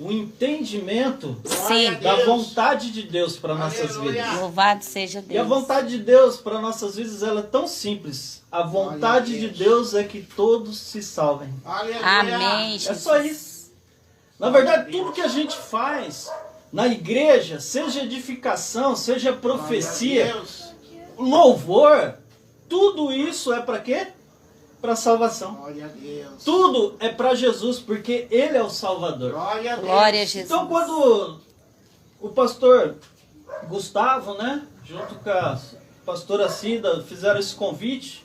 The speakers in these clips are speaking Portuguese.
o entendimento Sim. da vontade de Deus para nossas vidas. Louvado seja Deus. E a vontade de Deus para nossas vidas, ela é tão simples. A vontade de Deus é que todos se salvem. Amém, Jesus. É só isso. Na verdade, tudo que a gente faz na igreja, seja edificação, seja profecia, louvor, tudo isso é para quê? Para salvação. Tudo é para Jesus, porque Ele é o Salvador. Glória a Jesus. Então, quando o pastor Gustavo, né, junto com a pastora Cida, fizeram esse convite,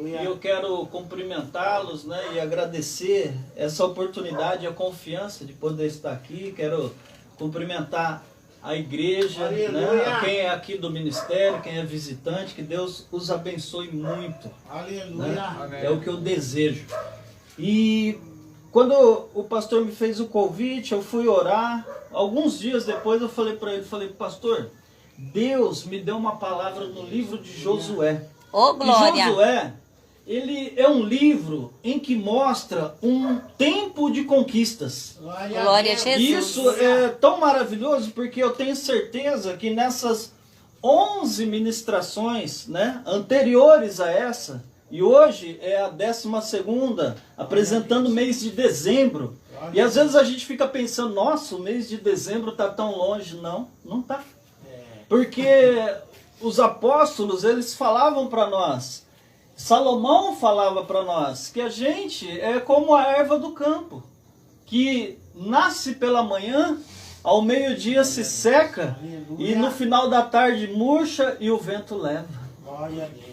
e eu quero cumprimentá-los, né, e agradecer essa oportunidade e a confiança de poder estar aqui. Quero cumprimentar a igreja, né, a quem é aqui do ministério, quem é visitante, que Deus os abençoe muito. Né? É o que eu desejo. E quando o pastor me fez o convite, eu fui orar. Alguns dias depois eu falei para ele, pastor, Deus me deu uma palavra no livro de Josué. Ô, glória! E Josué, ele é um livro em que mostra um tempo de conquistas. Glória a Jesus. E isso é tão maravilhoso porque eu tenho certeza que nessas 11 ministrações, né, anteriores a essa, e hoje é a 12ª, apresentando o mês de dezembro. E às vezes a gente fica pensando, nossa, o mês de dezembro está tão longe. Não, não está. Porque os apóstolos, eles falavam para nós, Salomão falava para nós que a gente é como a erva do campo, que nasce pela manhã, ao meio-dia se seca, e no final da tarde murcha e o vento leva. Glória a Deus.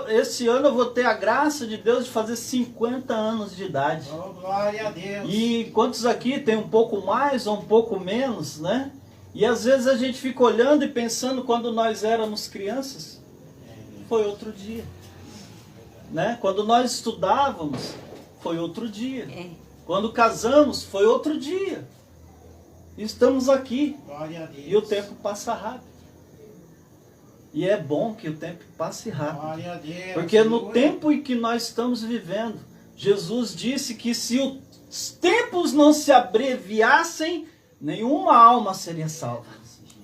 Esse ano eu vou ter a graça de Deus de fazer 50 anos de idade. Oh, glória a Deus. E quantos aqui tem um pouco mais ou um pouco menos, né? E às vezes a gente fica olhando e pensando quando nós éramos crianças. Foi outro dia, né? Quando nós estudávamos, foi outro dia. Quando casamos, foi outro dia. Estamos aqui. Glória a Deus. E o tempo passa rápido. E é bom que o tempo passe rápido. Glória a Deus. Porque no tempo em que nós estamos vivendo, Jesus disse que se os tempos não se abreviassem, nenhuma alma seria salva.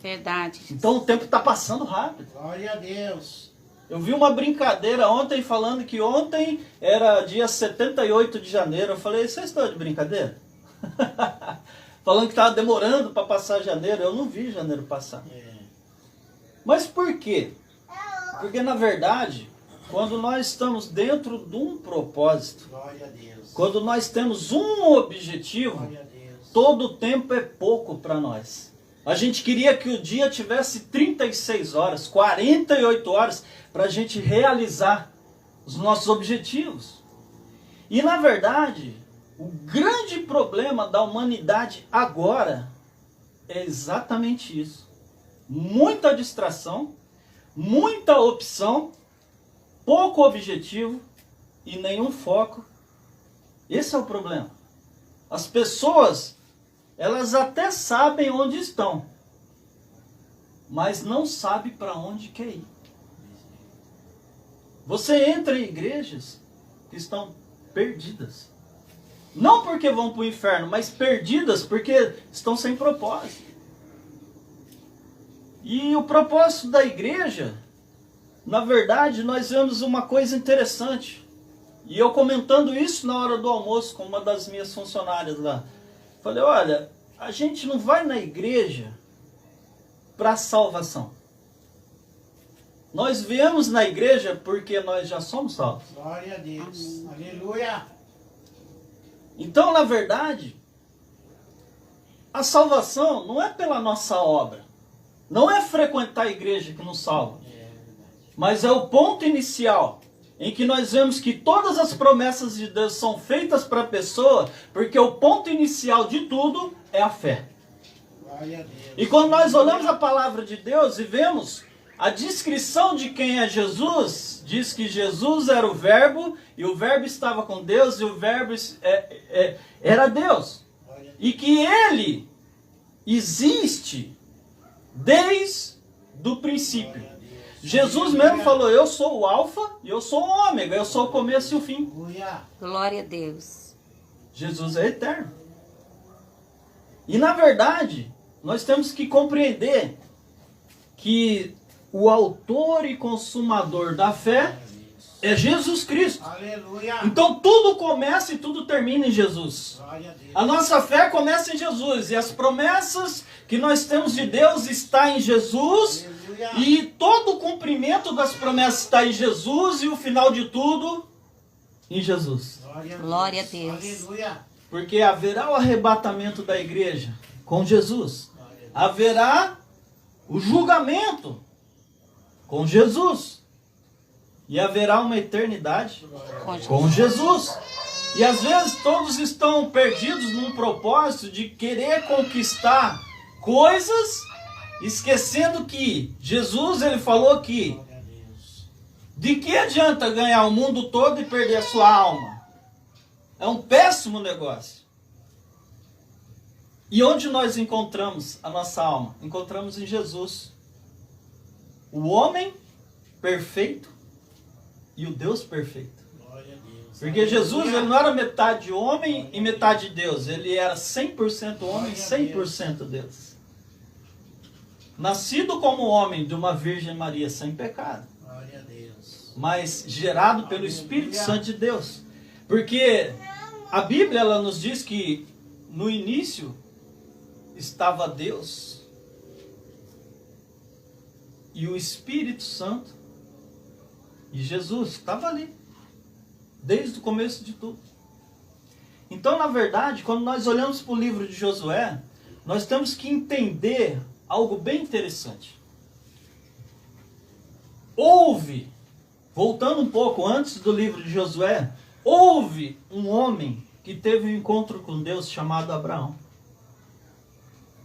Verdade. Então o tempo está passando rápido. Glória a Deus. Eu vi uma brincadeira ontem falando que ontem era dia 78 de janeiro. Eu falei, vocês estão de brincadeira? Falando que estava demorando para passar janeiro. Eu não vi janeiro passar. Mas por quê? Porque na verdade, quando nós estamos dentro de um propósito, Glória a Deus. quando nós temos um objetivo, Glória a Deus. todo o tempo é pouco para nós. A gente queria que o dia tivesse 36 horas, 48 horas, para a gente realizar os nossos objetivos. E na verdade, o grande problema da humanidade agora é exatamente isso. Muita distração, muita opção, pouco objetivo e nenhum foco. Esse é o problema. As pessoas, elas até sabem onde estão, mas não sabem para onde quer ir. Você entra em igrejas que estão perdidas. Não porque vão para o inferno, mas perdidas porque estão sem propósito. E o propósito da igreja, na verdade, nós vemos uma coisa interessante. E eu comentando isso na hora do almoço com uma das minhas funcionárias lá. Falei, olha, a gente não vai na igreja para salvação. Nós viemos na igreja porque nós já somos salvos. Glória a Deus. Aleluia. Então, na verdade, a salvação não é pela nossa obra. Não é frequentar a igreja que nos salva. Mas é o ponto inicial em que nós vemos que todas as promessas de Deus são feitas para a pessoa, porque o ponto inicial de tudo é a fé. Glória a Deus. E quando nós olhamos a palavra de Deus e vemos a descrição de quem é Jesus, diz que Jesus era o Verbo, e o Verbo estava com Deus, e o Verbo era Deus. E que Ele existe desde o princípio. Jesus mesmo falou, eu sou o alfa e eu sou o ômega, eu sou o começo e o fim. Aleluia. Glória a Deus. Jesus é eterno. E na verdade, nós temos que compreender que o autor e consumador da fé é Jesus Cristo. Aleluia. Então tudo começa e tudo termina em Jesus. Glória a Deus. A nossa fé começa em Jesus. E as promessas que nós temos de Deus está em Jesus. Aleluia. E todo o cumprimento das promessas está em Jesus. E o final de tudo em Jesus. Glória a Deus. Aleluia. Porque haverá o arrebatamento da igreja com Jesus. Haverá o julgamento com Jesus. E haverá uma eternidade com Jesus. E às vezes todos estão perdidos num propósito de querer conquistar coisas, esquecendo que Jesus, ele falou que Glória a Deus. de que adianta ganhar o mundo todo e perder a sua alma? É um péssimo negócio. E onde nós encontramos a nossa alma? Encontramos em Jesus. O homem perfeito e o Deus perfeito. Glória a Deus. Porque Jesus, ele não era metade homem e metade Deus. Ele era 100% homem e 100% Deus. Nascido como homem de uma Virgem Maria sem pecado. Glória a Deus. Mas gerado pelo Espírito Santo de Deus. Porque a Bíblia, ela nos diz que no início estava Deus e o Espírito Santo e Jesus estava ali desde o começo de tudo. Então, na verdade, quando nós olhamos para o livro de Josué, nós temos que entender algo bem interessante. Houve, voltando um pouco antes do livro de Josué, houve um homem que teve um encontro com Deus chamado Abraão.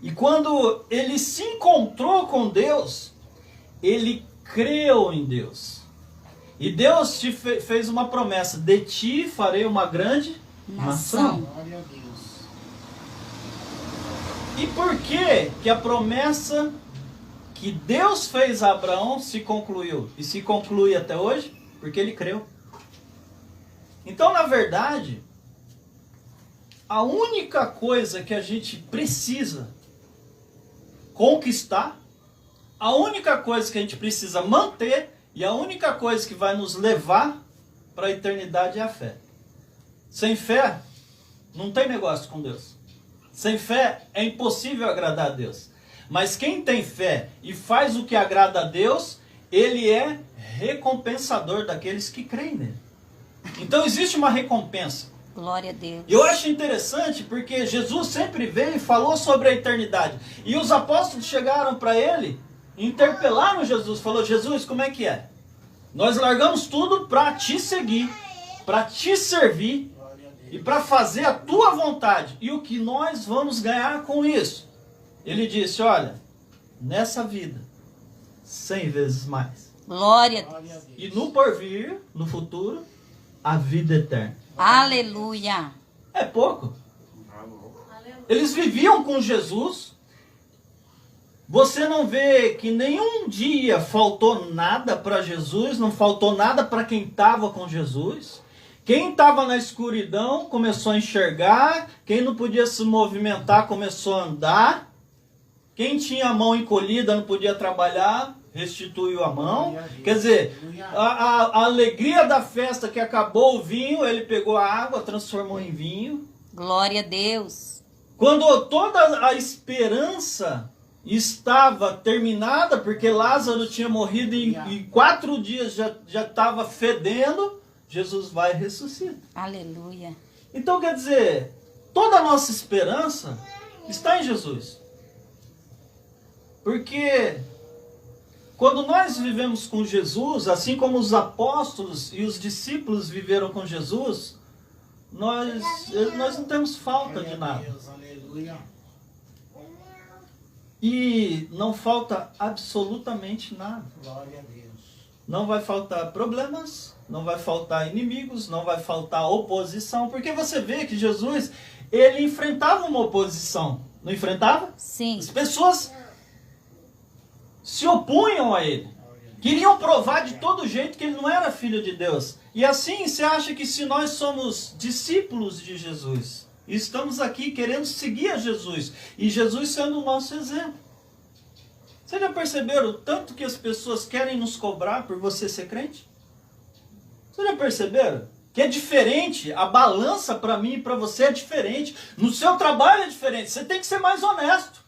E quando ele se encontrou com Deus, ele creu em Deus. E Deus te fez uma promessa: de ti farei uma grande nação. Glória a Deus. E por que a promessa que Deus fez a Abraão se concluiu? E se conclui até hoje? Porque ele creu. Então, na verdade, a única coisa que a gente precisa conquistar, a única coisa que a gente precisa manter e a única coisa que vai nos levar para a eternidade é a fé. Sem fé, não tem negócio com Deus. Sem fé, é impossível agradar a Deus. Mas quem tem fé e faz o que agrada a Deus, ele é recompensador daqueles que creem nele. Então existe uma recompensa. Glória a Deus. Eu acho interessante porque Jesus sempre veio e falou sobre a eternidade. E os apóstolos chegaram para ele, interpelaram Jesus, falou: Jesus, como é que é? Nós largamos tudo para te seguir, para te servir e para fazer a tua vontade. E o que nós vamos ganhar com isso? Ele disse: olha, nessa vida, 100 vezes mais. Glória a Deus. Glória a Deus. E no porvir, no futuro, a vida eterna. Aleluia. É pouco. Eles viviam com Jesus. Você não vê que nenhum dia faltou nada para Jesus, não faltou nada para quem estava com Jesus. Quem estava na escuridão começou a enxergar, quem não podia se movimentar começou a andar, quem tinha a mão encolhida não podia trabalhar, restituiu a mão. Quer dizer, a alegria da festa que acabou o vinho, ele pegou a água, transformou em vinho. Glória a Deus. Quando toda a esperança estava terminada, porque Lázaro tinha morrido em 4 dias, já estava fedendo, Jesus vai e ressuscita. Aleluia. Então, quer dizer, toda a nossa esperança está em Jesus. Porque quando nós vivemos com Jesus, assim como os apóstolos e os discípulos viveram com Jesus, nós não temos falta de nada. Aleluia. E não falta absolutamente nada. Glória a Deus. Não vai faltar problemas, não vai faltar inimigos, não vai faltar oposição. Porque você vê que Jesus, ele enfrentava uma oposição. Não enfrentava? Sim. As pessoas se opunham a ele. Queriam provar de todo jeito que ele não era filho de Deus. E assim, você acha que se nós somos discípulos de Jesus, E estamos aqui querendo seguir a Jesus. E Jesus sendo o nosso exemplo. Vocês já perceberam o tanto que as pessoas querem nos cobrar por você ser crente? Vocês já perceberam? Que é diferente, a balança para mim e para você é diferente. No seu trabalho é diferente, você tem que ser mais honesto.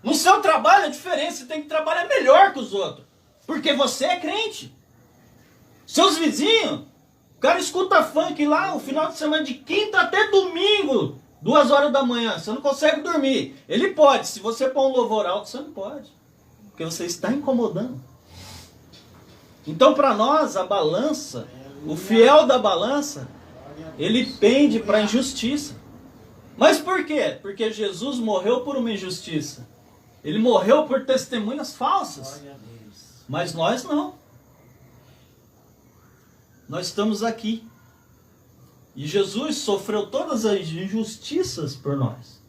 No seu trabalho é diferente, você tem que trabalhar melhor que os outros. Porque você é crente. Seus vizinhos, o cara escuta funk lá o final de semana de quinta até domingo, 2 horas da manhã, você não consegue dormir. Ele pode, se você pôr um louvor alto, você não pode. Porque você está incomodando. Então para nós a balança, o fiel da balança, ele pende para a injustiça. Mas por quê? Porque Jesus morreu por uma injustiça. Ele morreu por testemunhas falsas. Mas nós não. Nós estamos aqui. E Jesus sofreu todas as injustiças por nós.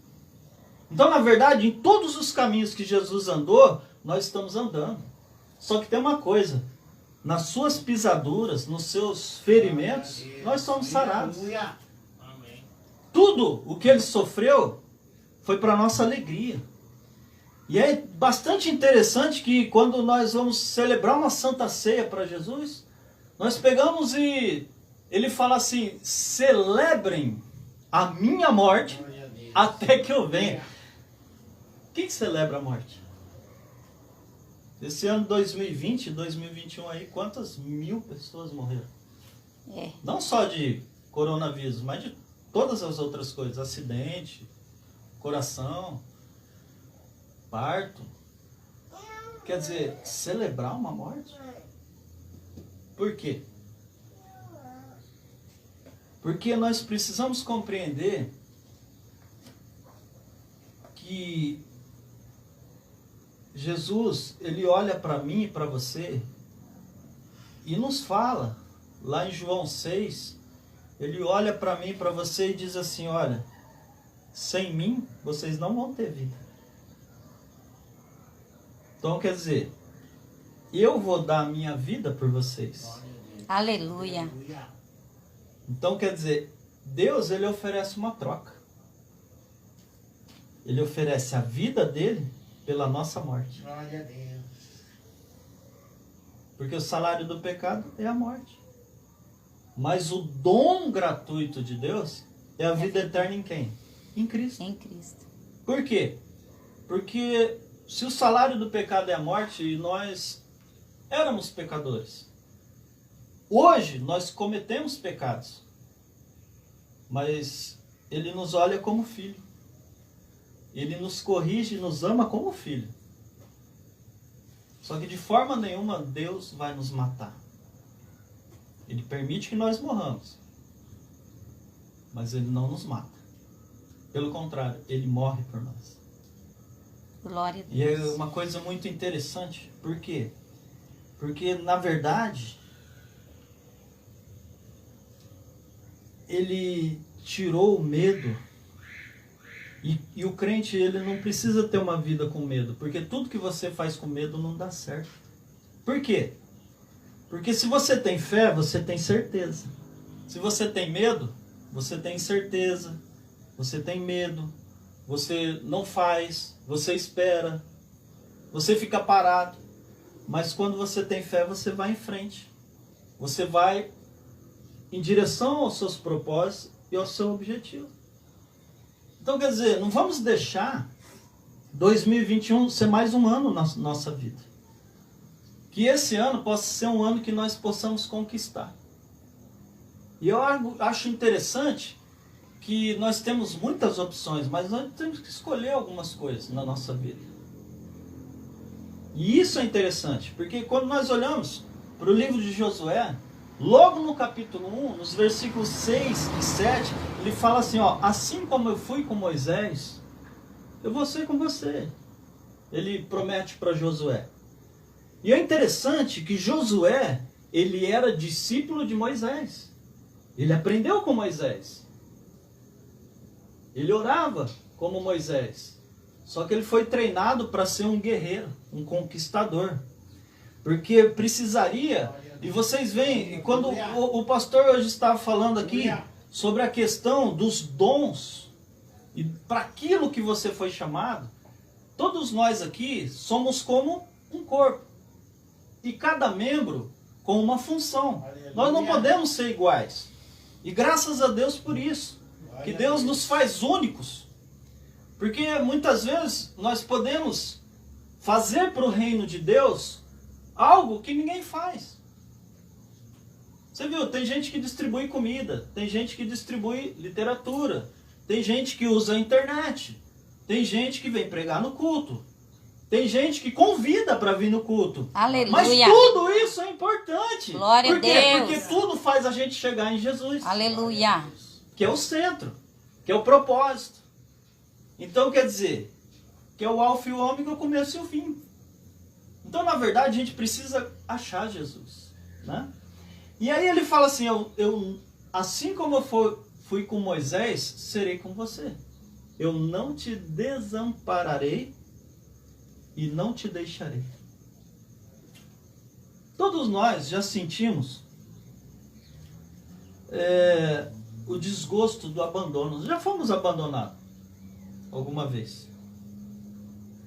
Então, na verdade, em todos os caminhos que Jesus andou, nós estamos andando. Só que tem uma coisa. Nas suas pisaduras, nos seus ferimentos, nós somos sarados. Tudo o que ele sofreu foi para a nossa alegria. E é bastante interessante que quando nós vamos celebrar uma santa ceia para Jesus, nós pegamos e ele fala assim, celebrem a minha morte até que eu venha. Quem celebra a morte? Esse ano 2020, 2021 aí, quantas mil pessoas morreram? Não só de coronavírus, mas de todas as outras coisas. Acidente, coração, parto. Quer dizer, celebrar uma morte? Por quê? Porque nós precisamos compreender que Jesus, ele olha para mim e para você e nos fala, lá em João 6, ele olha para mim e para você e diz assim, olha, sem mim vocês não vão ter vida. Então quer dizer, eu vou dar a minha vida por vocês. Aleluia. Então quer dizer, Deus, ele oferece uma troca. Ele oferece a vida dele pela nossa morte. Glória a Deus. Porque o salário do pecado é a morte. Mas o dom gratuito de Deus é a vida eterna em quem? Em Cristo. Em Cristo. Por quê? Porque se o salário do pecado é a morte, e nós éramos pecadores. Hoje nós cometemos pecados. Mas ele nos olha como filho. Ele nos corrige e nos ama como filho. Só que de forma nenhuma Deus vai nos matar. Ele permite que nós morramos. Mas ele não nos mata. Pelo contrário, ele morre por nós. Glória a Deus. E é uma coisa muito interessante. Por quê? Porque, na verdade, ele tirou o medo. E o crente, ele não precisa ter uma vida com medo. Porque tudo que você faz com medo não dá certo. Por quê? Porque se você tem fé, você tem certeza. Se você tem medo, você tem incerteza. Você tem medo. Você não faz. Você espera. Você fica parado. Mas quando você tem fé, você vai em frente. Você vai em direção aos seus propósitos e ao seu objetivo. Então, quer dizer, não vamos deixar 2021 ser mais um ano na nossa vida. Que esse ano possa ser um ano que nós possamos conquistar. E eu acho interessante que nós temos muitas opções, mas nós temos que escolher algumas coisas na nossa vida. E isso é interessante, porque quando nós olhamos para o livro de Josué, logo no capítulo 1, nos versículos 6 e 7, ele fala assim, ó, assim como eu fui com Moisés, eu vou ser com você. Ele promete para Josué. E é interessante que Josué, ele era discípulo de Moisés. Ele aprendeu com Moisés. Ele orava como Moisés. Só que ele foi treinado para ser um guerreiro, um conquistador. Porque precisaria... E vocês veem, e quando o pastor hoje estava falando aqui sobre a questão dos dons e para aquilo que você foi chamado, todos nós aqui somos como um corpo. E cada membro com uma função. Aleluia. Nós não podemos ser iguais. E graças a Deus por isso. Que Deus nos faz únicos. Porque muitas vezes nós podemos fazer para o reino de Deus algo que ninguém faz. Você viu, tem gente que distribui comida, tem gente que distribui literatura, tem gente que usa a internet, tem gente que vem pregar no culto, tem gente que convida para vir no culto. Aleluia. Mas tudo isso é importante. Glória Por quê? a Deus. Porque tudo faz a gente chegar em Jesus. Aleluia. Que é o centro, que é o propósito. Então quer dizer, que é o alfa e o ômega, o começo e o fim. Então na verdade a gente precisa achar Jesus, né? E aí ele fala assim, eu assim como eu fui com Moisés, serei com você. Eu não te desampararei e não te deixarei. Todos nós já sentimos o desgosto do abandono. Já fomos abandonados alguma vez.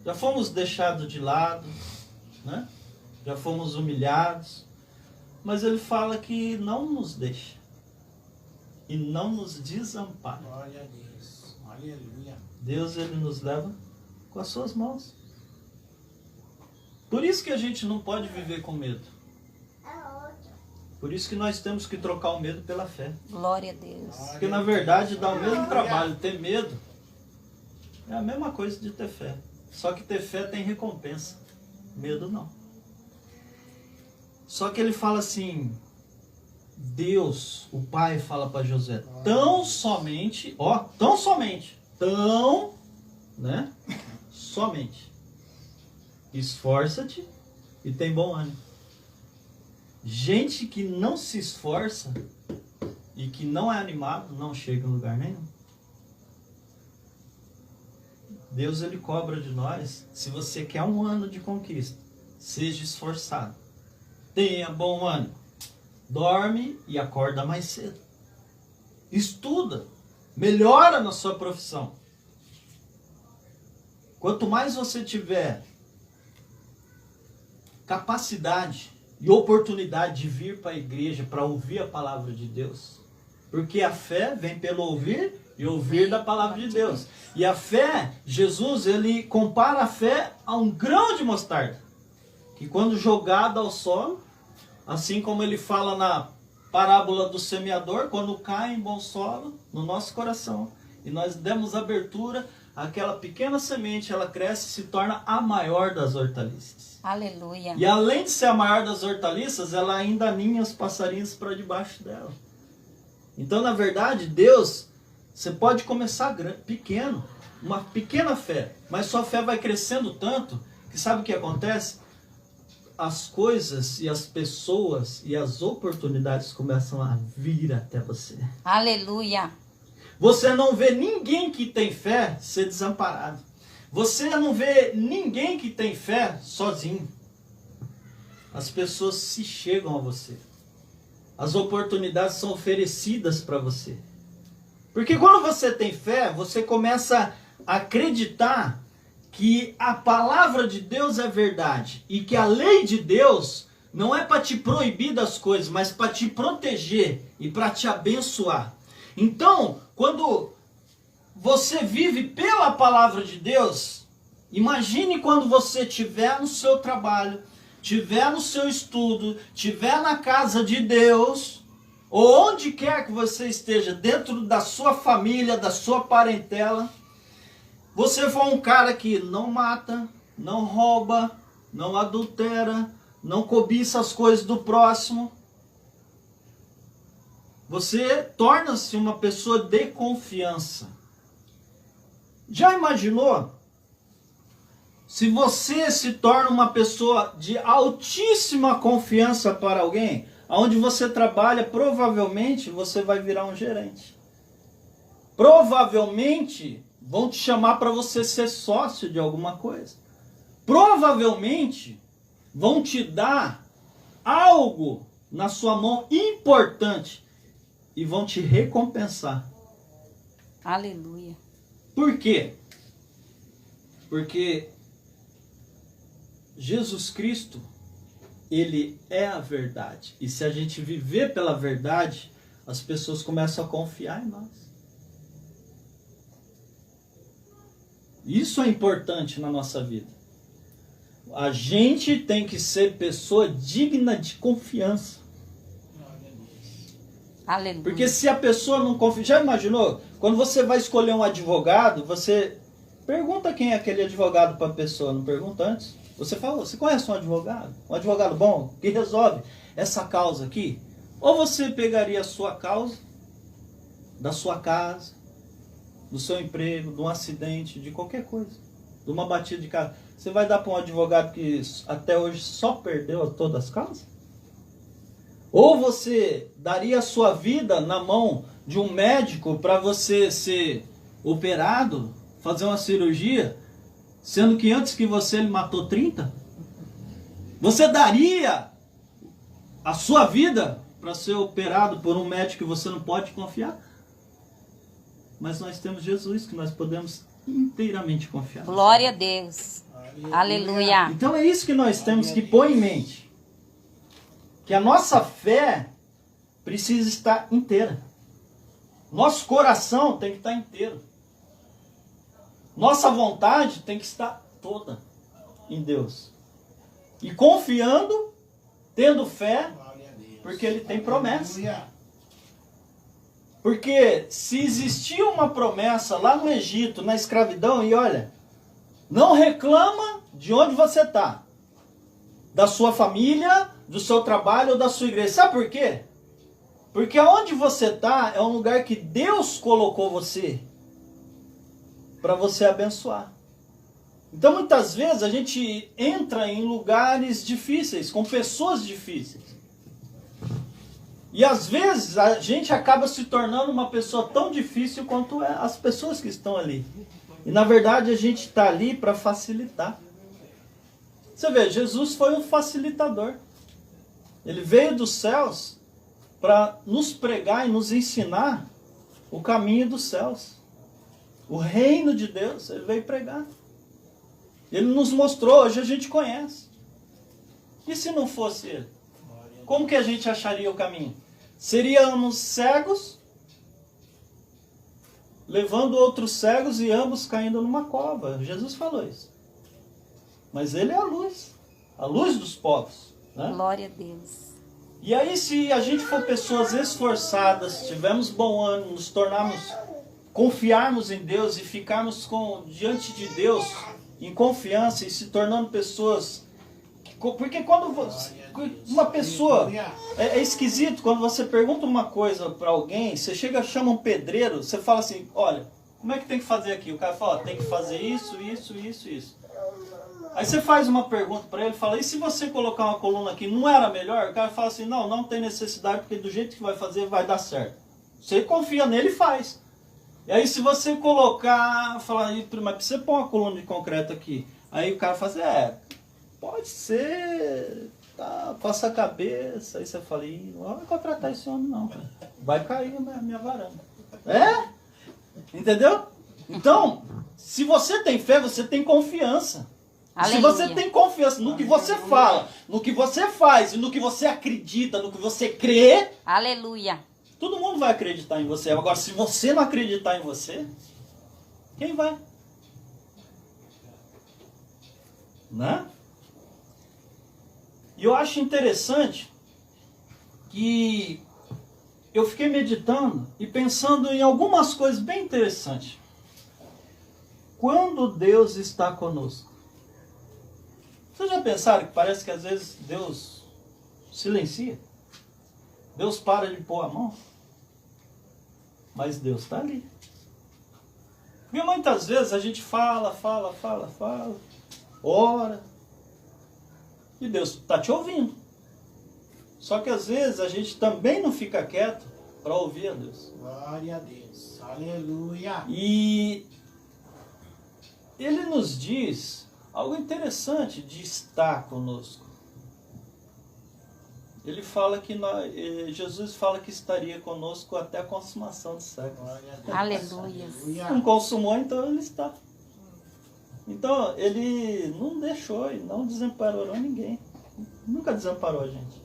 Já fomos deixados de lado, né? Já fomos humilhados. Mas ele fala que não nos deixa e não nos desampara. Glória a Deus. Aleluia. Deus, ele nos leva com as suas mãos. Por isso que a gente não pode viver com medo. Por isso que nós temos que trocar o medo pela fé. Glória a Deus. Porque na verdade dá o mesmo trabalho. Ter medo é a mesma coisa de ter fé. Só que ter fé tem recompensa. Medo não. Só que ele fala assim, Deus, o Pai fala para Josué, somente, esforça-te e tem bom ânimo. Gente que não se esforça e que não é animado, não chega em lugar nenhum. Deus, ele cobra de nós, se você quer um ano de conquista, seja esforçado. Tenha bom ânimo. Dorme e acorda mais cedo. Estuda. Melhora na sua profissão. Quanto mais você tiver capacidade e oportunidade de vir para a igreja para ouvir a palavra de Deus. Porque a fé vem pelo ouvir e ouvir da palavra de Deus. E a fé, Jesus, ele compara a fé a um grão de mostarda. Que quando jogado ao solo, assim como ele fala na parábola do semeador, quando cai em bom solo no nosso coração, e nós demos abertura, aquela pequena semente, ela cresce e se torna a maior das hortaliças. Aleluia. E além de ser a maior das hortaliças, ela ainda aninha os passarinhos para debaixo dela. Então, na verdade, Deus, você pode começar pequeno, uma pequena fé, mas sua fé vai crescendo tanto, que sabe o que acontece? As coisas e as pessoas e as oportunidades começam a vir até você. Aleluia. Você não vê ninguém que tem fé ser desamparado. Você não vê ninguém que tem fé sozinho. As pessoas se chegam a você. As oportunidades são oferecidas para você. Porque quando você tem fé, você começa a acreditar que a palavra de Deus é verdade e que a lei de Deus não é para te proibir das coisas, mas para te proteger e para te abençoar. Então, quando você vive pela palavra de Deus, imagine quando você estiver no seu trabalho, estiver no seu estudo, estiver na casa de Deus, ou onde quer que você esteja, dentro da sua família, da sua parentela, você for um cara que não mata, não rouba, não adultera, não cobiça as coisas do próximo, você torna-se uma pessoa de confiança. Já imaginou? Se você se torna uma pessoa de altíssima confiança para alguém, onde você trabalha, provavelmente você vai virar um gerente. Provavelmente vão te chamar para você ser sócio de alguma coisa. Provavelmente vão te dar algo na sua mão importante. e vão te recompensar. Aleluia. Por quê? Porque Jesus Cristo, Ele é a verdade. E se a gente viver pela verdade, as pessoas começam a confiar em nós. Isso é importante na nossa vida. A gente tem que ser pessoa digna de confiança. Aleluia. Porque se a pessoa não confia... Já imaginou? Quando você vai escolher um advogado, você pergunta quem é aquele advogado para a pessoa, não pergunta antes. Você fala, você conhece um advogado? Um advogado bom que resolve essa causa aqui? Ou você pegaria a sua causa, da sua casa, do seu emprego, de um acidente, de qualquer coisa, de uma batida de carro. Você vai dar para um advogado que até hoje só perdeu todas as causas? Ou você daria a sua vida na mão de um médico para você ser operado, fazer uma cirurgia, sendo que antes que você ele matou 30? Você daria a sua vida para ser operado por um médico que você não pode confiar? Mas nós temos Jesus que nós podemos inteiramente confiar. Glória a Deus. Aleluia. Então é isso que nós temos que pôr em mente. Que a nossa fé precisa estar inteira. Nosso coração tem que estar inteiro. Nossa vontade tem que estar toda em Deus. E confiando, tendo fé, porque Ele tem promessa. Porque se existia uma promessa lá no Egito, na escravidão, e olha, não reclama de onde você está. Da sua família, do seu trabalho ou da sua igreja. Sabe por quê? Porque onde você está é um lugar que Deus colocou você para você abençoar. Então muitas vezes a gente entra em lugares difíceis, com pessoas difíceis. E às vezes a gente acaba se tornando uma pessoa tão difícil quanto as pessoas que estão ali. E na verdade a gente está ali para facilitar. Você vê, Jesus foi um facilitador. Ele veio dos céus para nos pregar e nos ensinar o caminho dos céus. O reino de Deus, Ele veio pregar. Ele nos mostrou, hoje a gente conhece. E se não fosse Ele? Como que a gente acharia o caminho? Seríamos cegos, levando outros cegos e ambos caindo numa cova. Jesus falou isso. Mas Ele é a luz dos povos. Né? Glória a Deus. E aí, se a gente for pessoas esforçadas, tivermos bom ânimo, nos tornarmos, confiarmos em Deus e ficarmos diante de Deus em confiança e se tornando pessoas... Porque quando uma pessoa... É esquisito, quando você pergunta uma coisa para alguém, você chega, chama um pedreiro, você fala assim, olha, como é que tem que fazer aqui? O cara fala, tem que fazer isso, isso, isso, isso. Aí você faz uma pergunta para ele, fala, e se você colocar uma coluna aqui, não era melhor? O cara fala assim, não tem necessidade, porque do jeito que vai fazer, vai dar certo. Você confia nele e faz. E aí se você colocar, falar, mas você põe uma coluna de concreto aqui. Aí o cara fala assim, pode ser, tá, passa a cabeça. Aí você fala, não vai contratar esse homem não, cara. Vai cair a minha varanda. Entendeu? Então, se você tem fé, você tem confiança. Se você tem confiança no que você fala, no que você faz e no que você acredita, no que você crê, aleluia, todo mundo vai acreditar em você. Agora, se você não acreditar em você, quem vai? Né? E eu acho interessante que eu fiquei meditando e pensando em algumas coisas bem interessantes. Quando Deus está conosco, vocês já pensaram que parece que às vezes Deus silencia? Deus para de pôr a mão? Mas Deus está ali. Porque muitas vezes a gente fala, ora, e Deus está te ouvindo. Só que às vezes a gente também não fica quieto para ouvir a Deus. Glória a Deus. Aleluia. E Ele nos diz algo interessante de estar conosco. ele fala que Jesus fala que estaria conosco até a consumação dos séculos. Aleluia. Não consumou, então ele está. Então, ele não deixou e não desamparou ninguém. Nunca desamparou a gente.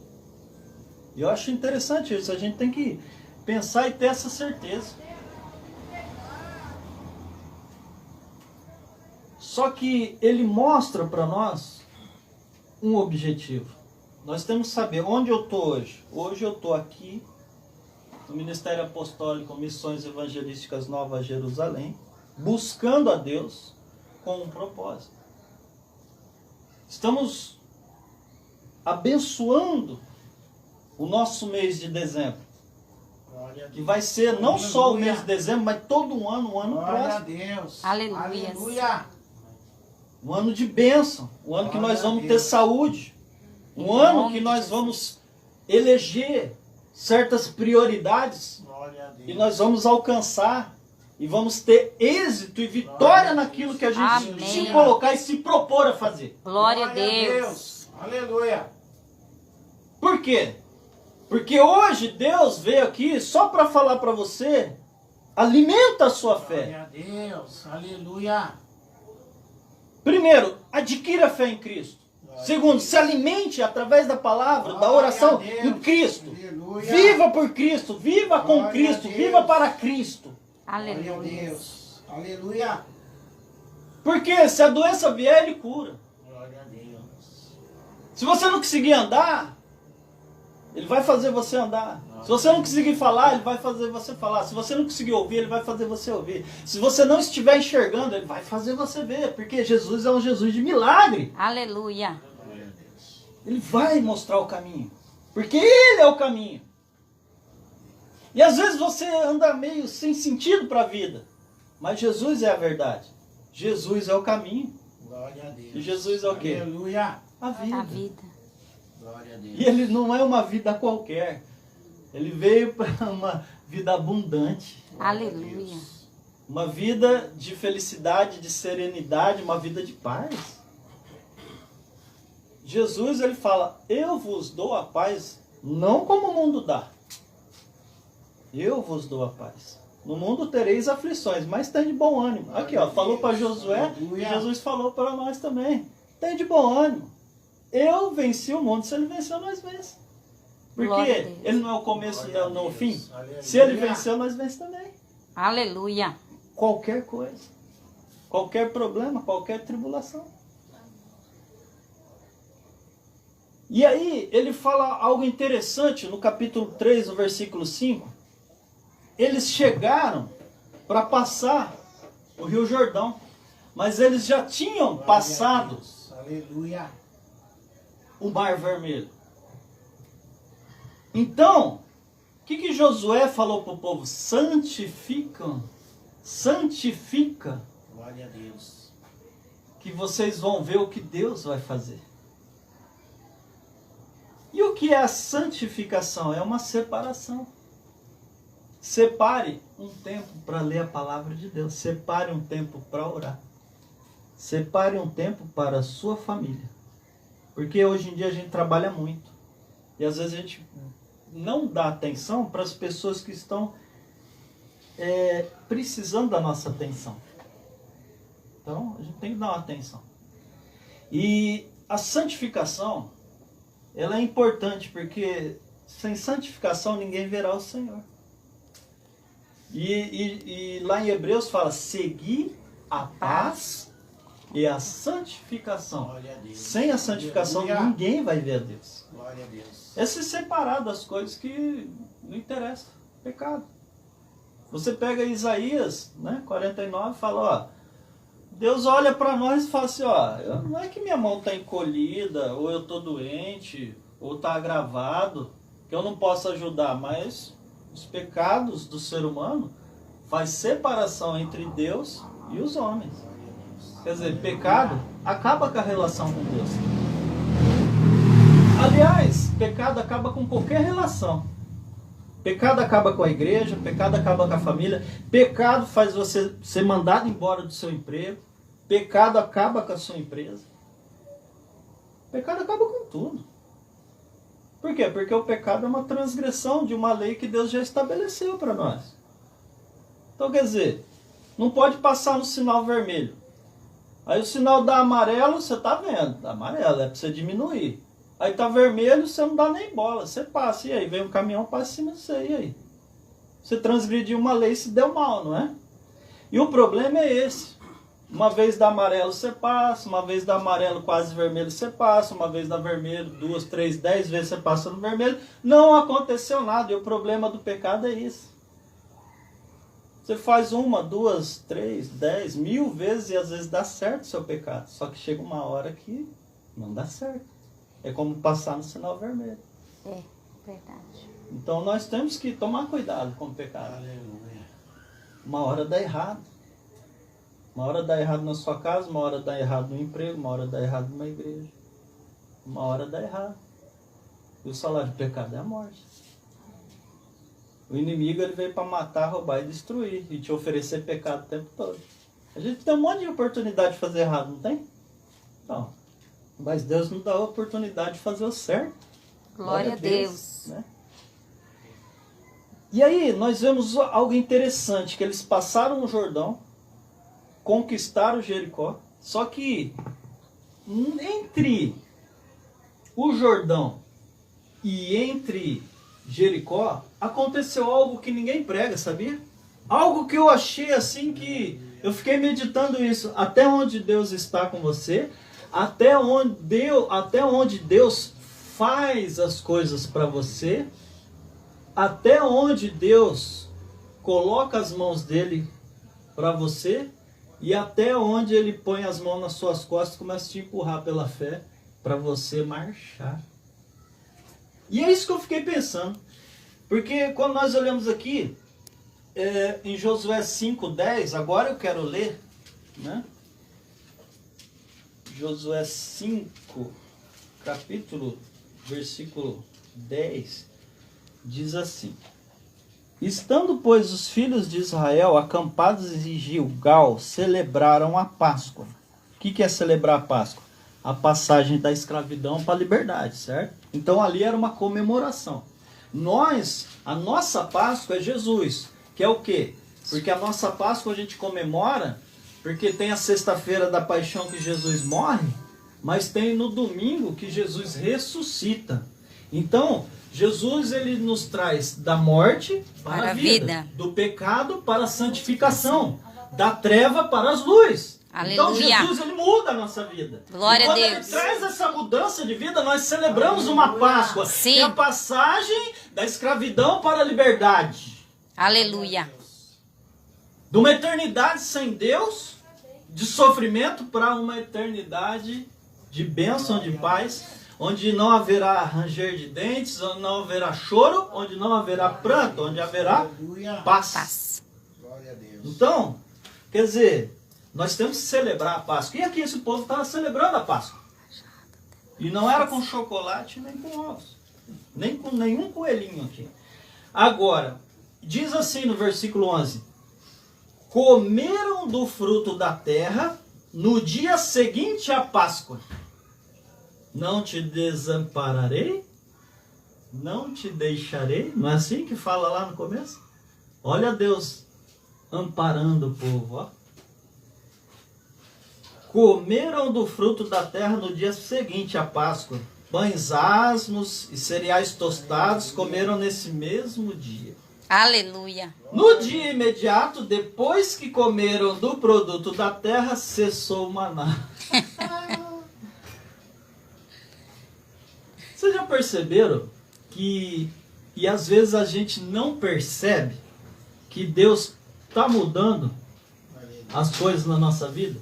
E eu acho interessante isso. A gente tem que pensar e ter essa certeza. Só que ele mostra para nós um objetivo. Nós temos que saber onde eu estou hoje. Hoje eu estou aqui no Ministério Apostólico Missões Evangelísticas Nova Jerusalém, buscando a Deus com um propósito. Estamos abençoando o nosso mês de dezembro. Que vai ser não só o mês de dezembro, mas todo um ano próximo. Glória a Deus. Aleluia. Um ano de bênção. Um ano que nós vamos ter saúde. Um ano que nós vamos eleger certas prioridades. E nós vamos alcançar. E vamos ter êxito e vitória naquilo que a gente se colocar e se propor a fazer. Glória a Deus. Aleluia. Por quê? Porque hoje Deus veio aqui só para falar para você, alimenta a sua fé. Glória a Deus. Aleluia. Primeiro, adquira a fé em Cristo. Segundo, se alimente através da palavra, da oração em Cristo. Aleluia. Viva por Cristo, viva com Glória a Cristo, Deus. viva para Cristo. Glória a Aleluia. Deus. Aleluia. Porque se a doença vier, Ele cura. Glória a Deus. Se você não conseguir andar, Ele vai fazer você andar. Se você não conseguir falar, Ele vai fazer você falar. Se você não conseguir ouvir, Ele vai fazer você ouvir. Se você não estiver enxergando, Ele vai fazer você ver. Porque Jesus é um Jesus de milagre. Aleluia. Glória a Deus. Ele vai mostrar o caminho. Porque Ele é o caminho. E às vezes você anda meio sem sentido para a vida. Mas Jesus é a verdade. Jesus é o caminho. Glória a Deus. E Jesus é o quê? Aleluia. A vida. A vida. Glória a Deus. E Ele não é uma vida qualquer. Ele veio para uma vida abundante. Aleluia. Uma vida de felicidade, de serenidade, uma vida de paz. Jesus, Ele fala, eu vos dou a paz, não como o mundo dá. Eu vos dou a paz. No mundo tereis aflições, mas tem de bom ânimo. Aqui, ó, falou para Josué e Jesus falou para nós também. Tem de bom ânimo. Eu venci o mundo, se Ele venceu, nós vencemos. Porque Ele não é o começo e não o fim. Se Ele venceu, nós vencemos também. Aleluia. Qualquer coisa. Qualquer problema, qualquer tribulação. E aí, ele fala algo interessante no capítulo 3, no versículo 5. Eles chegaram para passar o Rio Jordão, mas eles já tinham passado Aleluia. o Mar Vermelho. Então, o que Josué falou para o povo? Santifica, Glória a Deus. que vocês vão ver o que Deus vai fazer. E o que é a santificação? É uma separação. Separe um tempo para ler a palavra de Deus. Separe um tempo para orar. Separe um tempo para a sua família. Porque hoje em dia a gente trabalha muito. E às vezes a gente não dá atenção para as pessoas que estão precisando da nossa atenção. Então a gente tem que dar uma atenção. E a santificação, ela é importante porque sem santificação ninguém verá o Senhor. E lá em Hebreus fala, seguir a paz e a santificação. Glória a Deus. Sem a santificação Aleluia. ninguém vai ver a Deus. Glória a Deus. É se separar das coisas que não interessam. Pecado. Você pega Isaías, né, 49 e fala, ó, Deus olha para nós e fala assim, ó, não é que minha mão está encolhida, ou eu estou doente, ou está agravado, que eu não posso ajudar, mas os pecados do ser humano faz separação entre Deus e os homens. Quer dizer, pecado acaba com a relação com Deus. Aliás, pecado acaba com qualquer relação. Pecado acaba com a igreja, pecado acaba com a família, pecado faz você ser mandado embora do seu emprego, pecado acaba com a sua empresa. Pecado acaba com tudo. Por quê? Porque o pecado é uma transgressão de uma lei que Deus já estabeleceu para nós. Então, quer dizer, não pode passar no sinal vermelho. Aí o sinal dá amarelo, você está vendo. Dá amarelo, é para você diminuir. Aí tá vermelho, você não dá nem bola. Você passa, e aí? Vem um caminhão, passa em cima de você, e aí? Você transgrediu uma lei e se deu mal, não é? E o problema é esse. Uma vez dá amarelo, você passa. Uma vez dá amarelo, quase vermelho, você passa. Uma vez dá vermelho, 2, 3, 10 vezes você passa no vermelho. Não aconteceu nada. E o problema do pecado é isso. Você faz 1, 2, 3, 10, 1000 vezes e às vezes dá certo o seu pecado. Só que chega uma hora que não dá certo. É como passar no sinal vermelho. É, verdade. Então nós temos que tomar cuidado com o pecado. Aleluia. Uma hora dá errado. Uma hora dá errado na sua casa, uma hora dá errado no emprego, uma hora dá errado numa igreja. Uma hora dá errado. E o salário do pecado é a morte. O inimigo ele veio para matar, roubar e destruir. E te oferecer pecado o tempo todo. A gente tem um monte de oportunidade de fazer errado, não tem? Não. Mas Deus nos dá a oportunidade de fazer o certo. Glória a Deus. Né? E aí nós vemos algo interessante, que eles passaram o Jordão, conquistaram Jericó, só que entre o Jordão e entre Jericó aconteceu algo que ninguém prega, sabia? Algo que eu achei assim que eu fiquei meditando isso. Até onde Deus está com você, até onde Deus faz as coisas para você, até onde Deus coloca as mãos dele para você e até onde ele põe as mãos nas suas costas e começa a te empurrar pela fé para você marchar. E é isso que eu fiquei pensando. Porque quando nós olhamos aqui, em Josué 5:10, agora eu quero ler, né? Josué 5, capítulo, versículo 10, diz assim: Estando, pois, os filhos de Israel acampados em Gilgal, celebraram a Páscoa. O que é celebrar a Páscoa? A passagem da escravidão para a liberdade, certo? Então ali era uma comemoração. A nossa Páscoa é Jesus, que é o quê? Porque a nossa Páscoa a gente comemora, porque tem a sexta-feira da paixão que Jesus morre, mas tem no domingo que Jesus ressuscita. Então, Jesus ele nos traz da morte para a vida, do pecado para a santificação, da treva para as luzes. Aleluia. Então Jesus ele muda a nossa vida. Glória e quando a Deus. ele traz essa mudança de vida, nós celebramos uma Páscoa. Sim. É a passagem da escravidão para a liberdade. Aleluia. De uma eternidade sem Deus, de sofrimento, para uma eternidade de bênção, de paz, onde não haverá ranger de dentes, onde não haverá choro, onde não haverá pranto, onde haverá paz. Glória a Deus. Então, quer dizer, nós temos que celebrar a Páscoa. E aqui esse povo estava celebrando a Páscoa. E não era com chocolate nem com ovos. Nem com nenhum coelhinho aqui. Agora, diz assim no versículo 11: Comeram do fruto da terra no dia seguinte à Páscoa. Não te desampararei, não te deixarei. Não é assim que fala lá no começo? Olha Deus amparando o povo, ó. Comeram do fruto da terra no dia seguinte à Páscoa. Pães asmos e cereais tostados comeram nesse mesmo dia. Aleluia. No dia imediato, depois que comeram do produto da terra, cessou o maná. Vocês já perceberam que, e às vezes a gente não percebe, que Deus está mudando as coisas na nossa vida?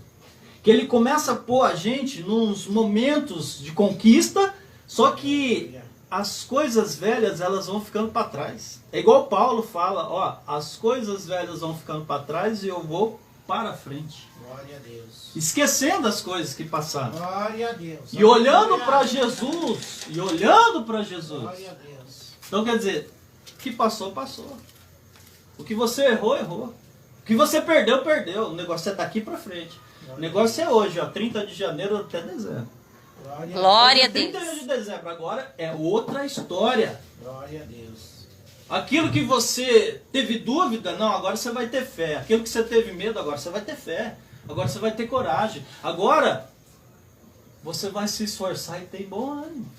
Que Ele começa a pôr a gente nos momentos de conquista, só que as coisas velhas elas vão ficando para trás. É igual Paulo fala, ó, as coisas velhas vão ficando para trás e eu vou para frente. Glória a Deus. Esquecendo as coisas que passaram. Glória a Deus. E olhando para Jesus. E olhando para Jesus. Glória a Deus. Então quer dizer, o que passou, passou. O que você errou, errou. O que você perdeu, perdeu. O negócio é daqui para frente. O negócio é hoje, ó, 30 de janeiro até dezembro. Glória a Hoje é Deus. 31 de dezembro, agora é outra história. Glória a Deus. Aquilo que você teve dúvida, não, agora você vai ter fé. Aquilo que você teve medo, agora você vai ter fé. Agora você vai ter coragem. Agora você vai se esforçar e ter bom ânimo.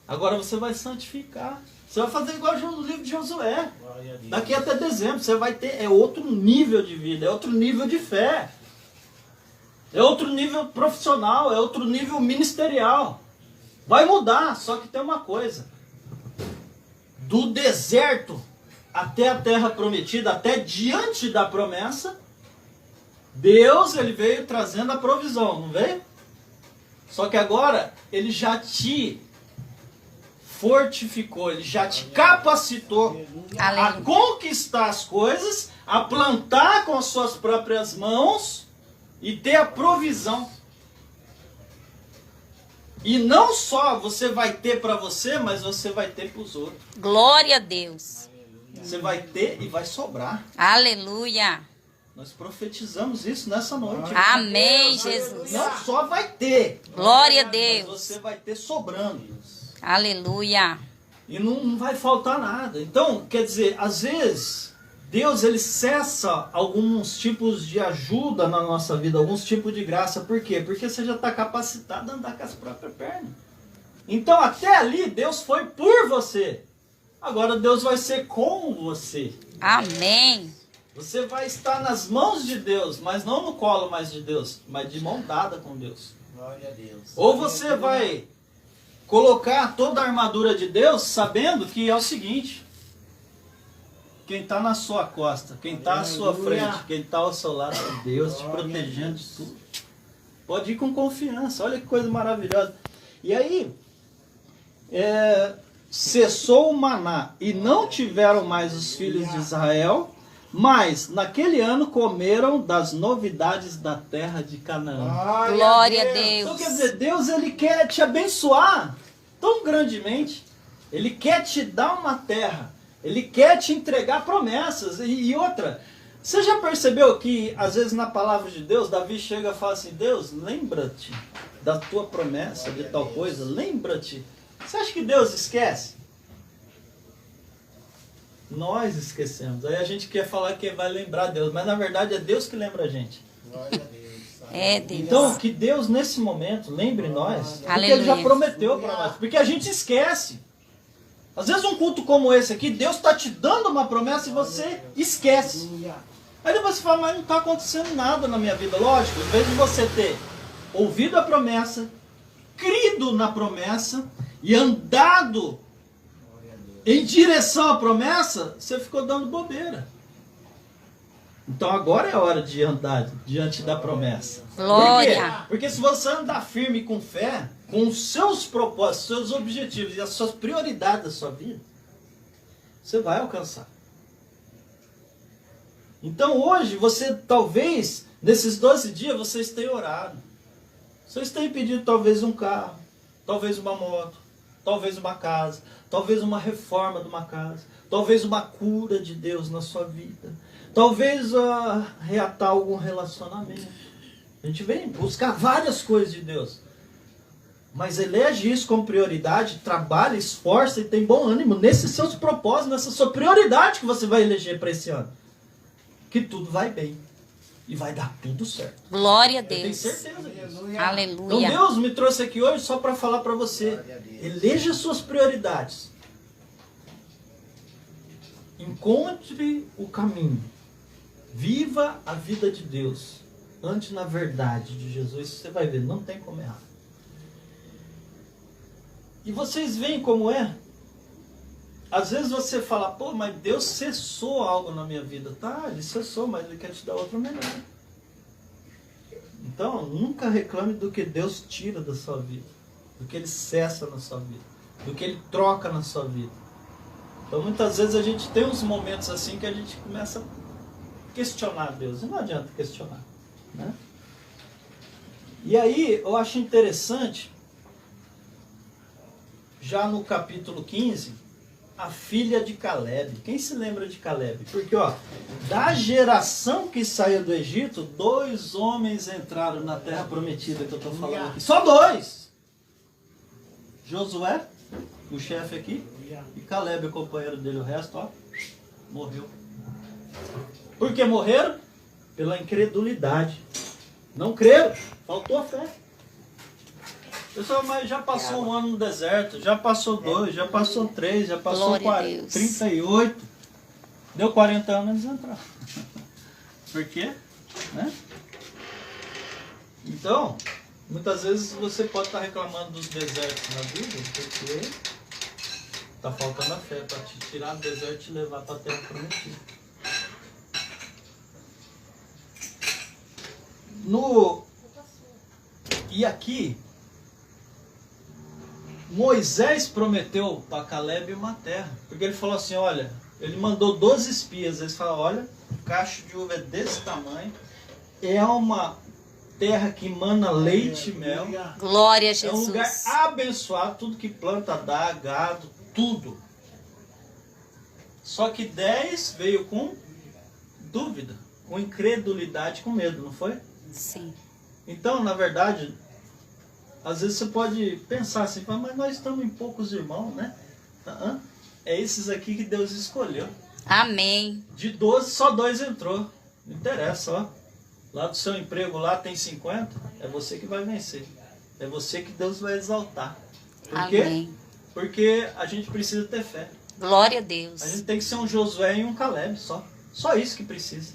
Agora você vai santificar. Você vai fazer igual no livro de Josué. Glória a Deus. Daqui até dezembro você vai ter, é outro nível de vida, é outro nível de fé. É outro nível profissional, é outro nível ministerial. Vai mudar, só que tem uma coisa. Do deserto até a terra prometida, até diante da promessa, Deus ele veio trazendo a provisão, não veio? Só que agora ele já te fortificou, ele já te capacitou a Aleluia. conquistar as coisas, a plantar com as suas próprias mãos e ter a provisão. E não só você vai ter para você, mas você vai ter para os outros. Glória a Deus. Você vai ter e vai sobrar. Aleluia. Nós profetizamos isso nessa noite. Amém, Jesus. Não só vai ter, Glória a mas Deus. você vai ter sobrando. Aleluia. E não vai faltar nada. Então, quer dizer, às vezes, Deus ele cessa alguns tipos de ajuda na nossa vida, alguns tipos de graça. Por quê? Porque você já está capacitado a andar com as próprias pernas. Então, até ali, Deus foi por você. Agora, Deus vai ser com você. Amém. Você vai estar nas mãos de Deus, mas não no colo mais de Deus, mas de mão dada com Deus. Glória a Deus. Ou você vai colocar toda a armadura de Deus, sabendo que é o seguinte: quem está na sua costa, quem está à sua frente, quem está ao seu lado é Deus, te protegendo de tudo. Pode ir com confiança, olha que coisa maravilhosa. E aí, cessou o maná, e não tiveram mais os filhos de Israel, mas naquele ano comeram das novidades da terra de Canaã. Glória a Deus. Então quer dizer, Deus ele quer te abençoar tão grandemente, ele quer te dar uma terra, ele quer te entregar promessas. E outra, você já percebeu que às vezes na palavra de Deus, Davi chega e fala assim: Deus, lembra-te da tua promessa de tal coisa, lembra-te. Você acha que Deus esquece? Nós esquecemos. Aí a gente quer falar que vai lembrar Deus, mas na verdade é Deus que lembra a gente. Glória a Deus. É Deus. Então, que Deus nesse momento lembre nós, porque Aleluia. Ele já prometeu para nós, porque a gente esquece. Às vezes um culto como esse aqui, Deus está te dando uma promessa e você esquece. Aí depois você fala: mas não está acontecendo nada na minha vida. Lógico, em vez de você ter ouvido a promessa, crido na promessa e andado em direção à promessa, você ficou dando bobeira. Então agora é a hora de andar diante da promessa. Glória. Por quê? Porque se você andar firme com fé, com os seus propósitos, seus objetivos e as suas prioridades da sua vida, você vai alcançar. Então hoje, você talvez, nesses 12 dias, vocês tenham orado. Vocês têm pedido talvez um carro, talvez uma moto, talvez uma casa, talvez uma reforma de uma casa, talvez uma cura de Deus na sua vida, talvez reatar algum relacionamento. A gente vem buscar várias coisas de Deus, mas elege isso como prioridade, trabalha, esforça e tem bom ânimo nesses seus propósitos, nessa sua prioridade que você vai eleger para esse ano. Que tudo vai bem e vai dar tudo certo. Glória a Eu tenho Deus. certeza disso. Então Aleluia. Deus me trouxe aqui hoje só para falar para você: eleja suas prioridades, encontre o caminho, viva a vida de Deus, ande na verdade de Jesus. Você vai ver, não tem como errar. E vocês veem como é? Às vezes você fala: pô, mas Deus cessou algo na minha vida. Tá, Ele cessou, mas Ele quer te dar outro melhor. Então, nunca reclame do que Deus tira da sua vida, do que Ele cessa na sua vida, do que Ele troca na sua vida. Então, muitas vezes a gente tem uns momentos assim que a gente começa a questionar Deus. E não adianta questionar, né? E aí, eu acho interessante, já no capítulo 15, a filha de Caleb. Quem se lembra de Caleb? Porque, da geração que saiu do Egito, 2 homens entraram na terra prometida que eu estou falando aqui. Só 2! Josué, o chefe aqui, e Caleb, o companheiro dele, o resto, ó, morreu. Por que morreram? Pela incredulidade. Não creram, faltou a fé. Pessoal, mas já passou um ano no deserto, já passou 2, já passou 3, já passou Glória a Deus. 38. Deu 40 anos eles entraram. Por quê? Né? Então, muitas vezes você pode estar reclamando dos desertos na vida, porque está faltando a fé para te tirar do deserto e te levar para a terra prometida. E aqui, Moisés prometeu para Caleb uma terra, porque ele falou assim, olha, ele mandou 12 espias, eles falaram, olha, o cacho de uva é desse tamanho, é uma terra que emana leite e mel, Glória a é um lugar Jesus. abençoado, tudo que planta dá, gado, tudo. Só que 10 veio com dúvida, com incredulidade, com medo, não foi? Sim. Então, na verdade, às vezes você pode pensar assim, mas nós estamos em poucos irmãos, né? É esses aqui que Deus escolheu. Amém. De 12, só 2 entrou. Não interessa, ó. Lá do seu emprego, lá tem 50, é você que vai vencer. É você que Deus vai exaltar. Por quê? Amém. Porque a gente precisa ter fé. Glória a Deus. A gente tem que ser um Josué e um Caleb só. Só isso que precisa.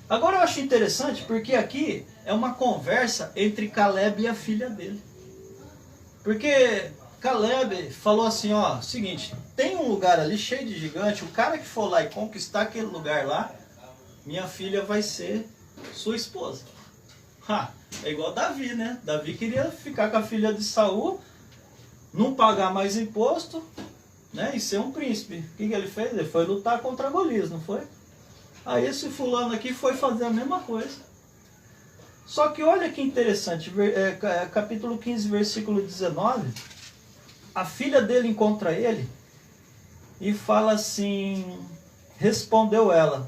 Agora eu acho interessante porque aqui é uma conversa entre Caleb e a filha dele. Porque Caleb falou assim, ó, seguinte, tem um lugar ali cheio de gigante, o cara que for lá e conquistar aquele lugar lá, minha filha vai ser sua esposa. É igual Davi, né? Davi queria ficar com a filha de Saul, não pagar mais imposto, né? E ser um príncipe. O que ele fez? Ele foi lutar contra Golias, não foi? Aí esse fulano aqui foi fazer a mesma coisa. Só que olha que interessante, capítulo 15, versículo 19, a filha dele encontra ele e fala assim, respondeu ela,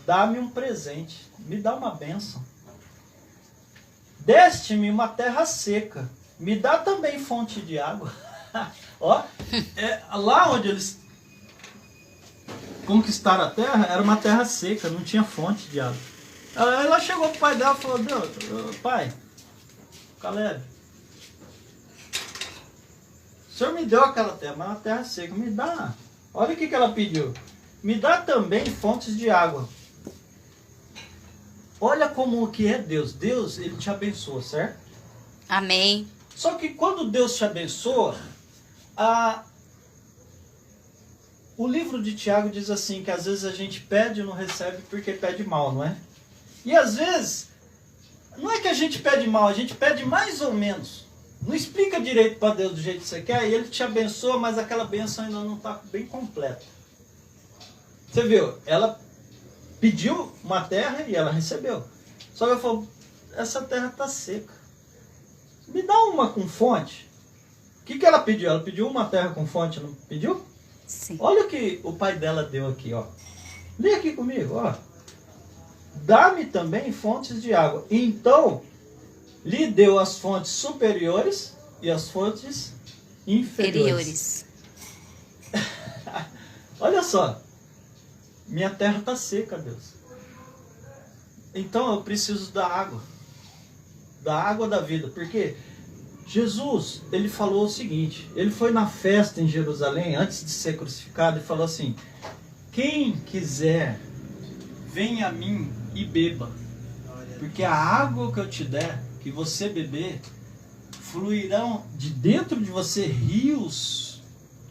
dá-me um presente, me dá uma bênção. Deste-me uma terra seca, me dá também fonte de água. Ó, lá onde eles conquistaram a terra, era uma terra seca, não tinha fonte de água. Ela chegou pro pai dela e falou, pai, Caleb, o senhor me deu aquela terra, mas é uma terra seca, me dá. Olha o que ela pediu. Me dá também fontes de água. Olha como que é Deus. Deus, ele te abençoa, certo? Amém. Só que quando Deus te abençoa, o livro de Tiago diz assim, que às vezes a gente pede e não recebe porque pede mal, não é? E às vezes, não é que a gente pede mal, a gente pede mais ou menos. Não explica direito para Deus do jeito que você quer, e Ele te abençoa, mas aquela bênção ainda não está bem completa. Você viu? Ela pediu uma terra e ela recebeu. Só que ela falou, essa terra está seca. Me dá uma com fonte. O que ela pediu? Ela pediu uma terra com fonte, não pediu? Sim. Olha o que o pai dela deu aqui, ó. Lê aqui comigo, ó. Dá-me também fontes de água. Então, lhe deu as fontes superiores e as fontes inferiores. Olha só. Minha terra está seca, Deus. Então eu preciso da água. Da água da vida. Porque Jesus, ele falou o seguinte. Ele foi na festa em Jerusalém, antes de ser crucificado, e falou assim, quem quiser, venha a mim e beba. Porque a água que eu te der, que você beber, fluirão de dentro de você rios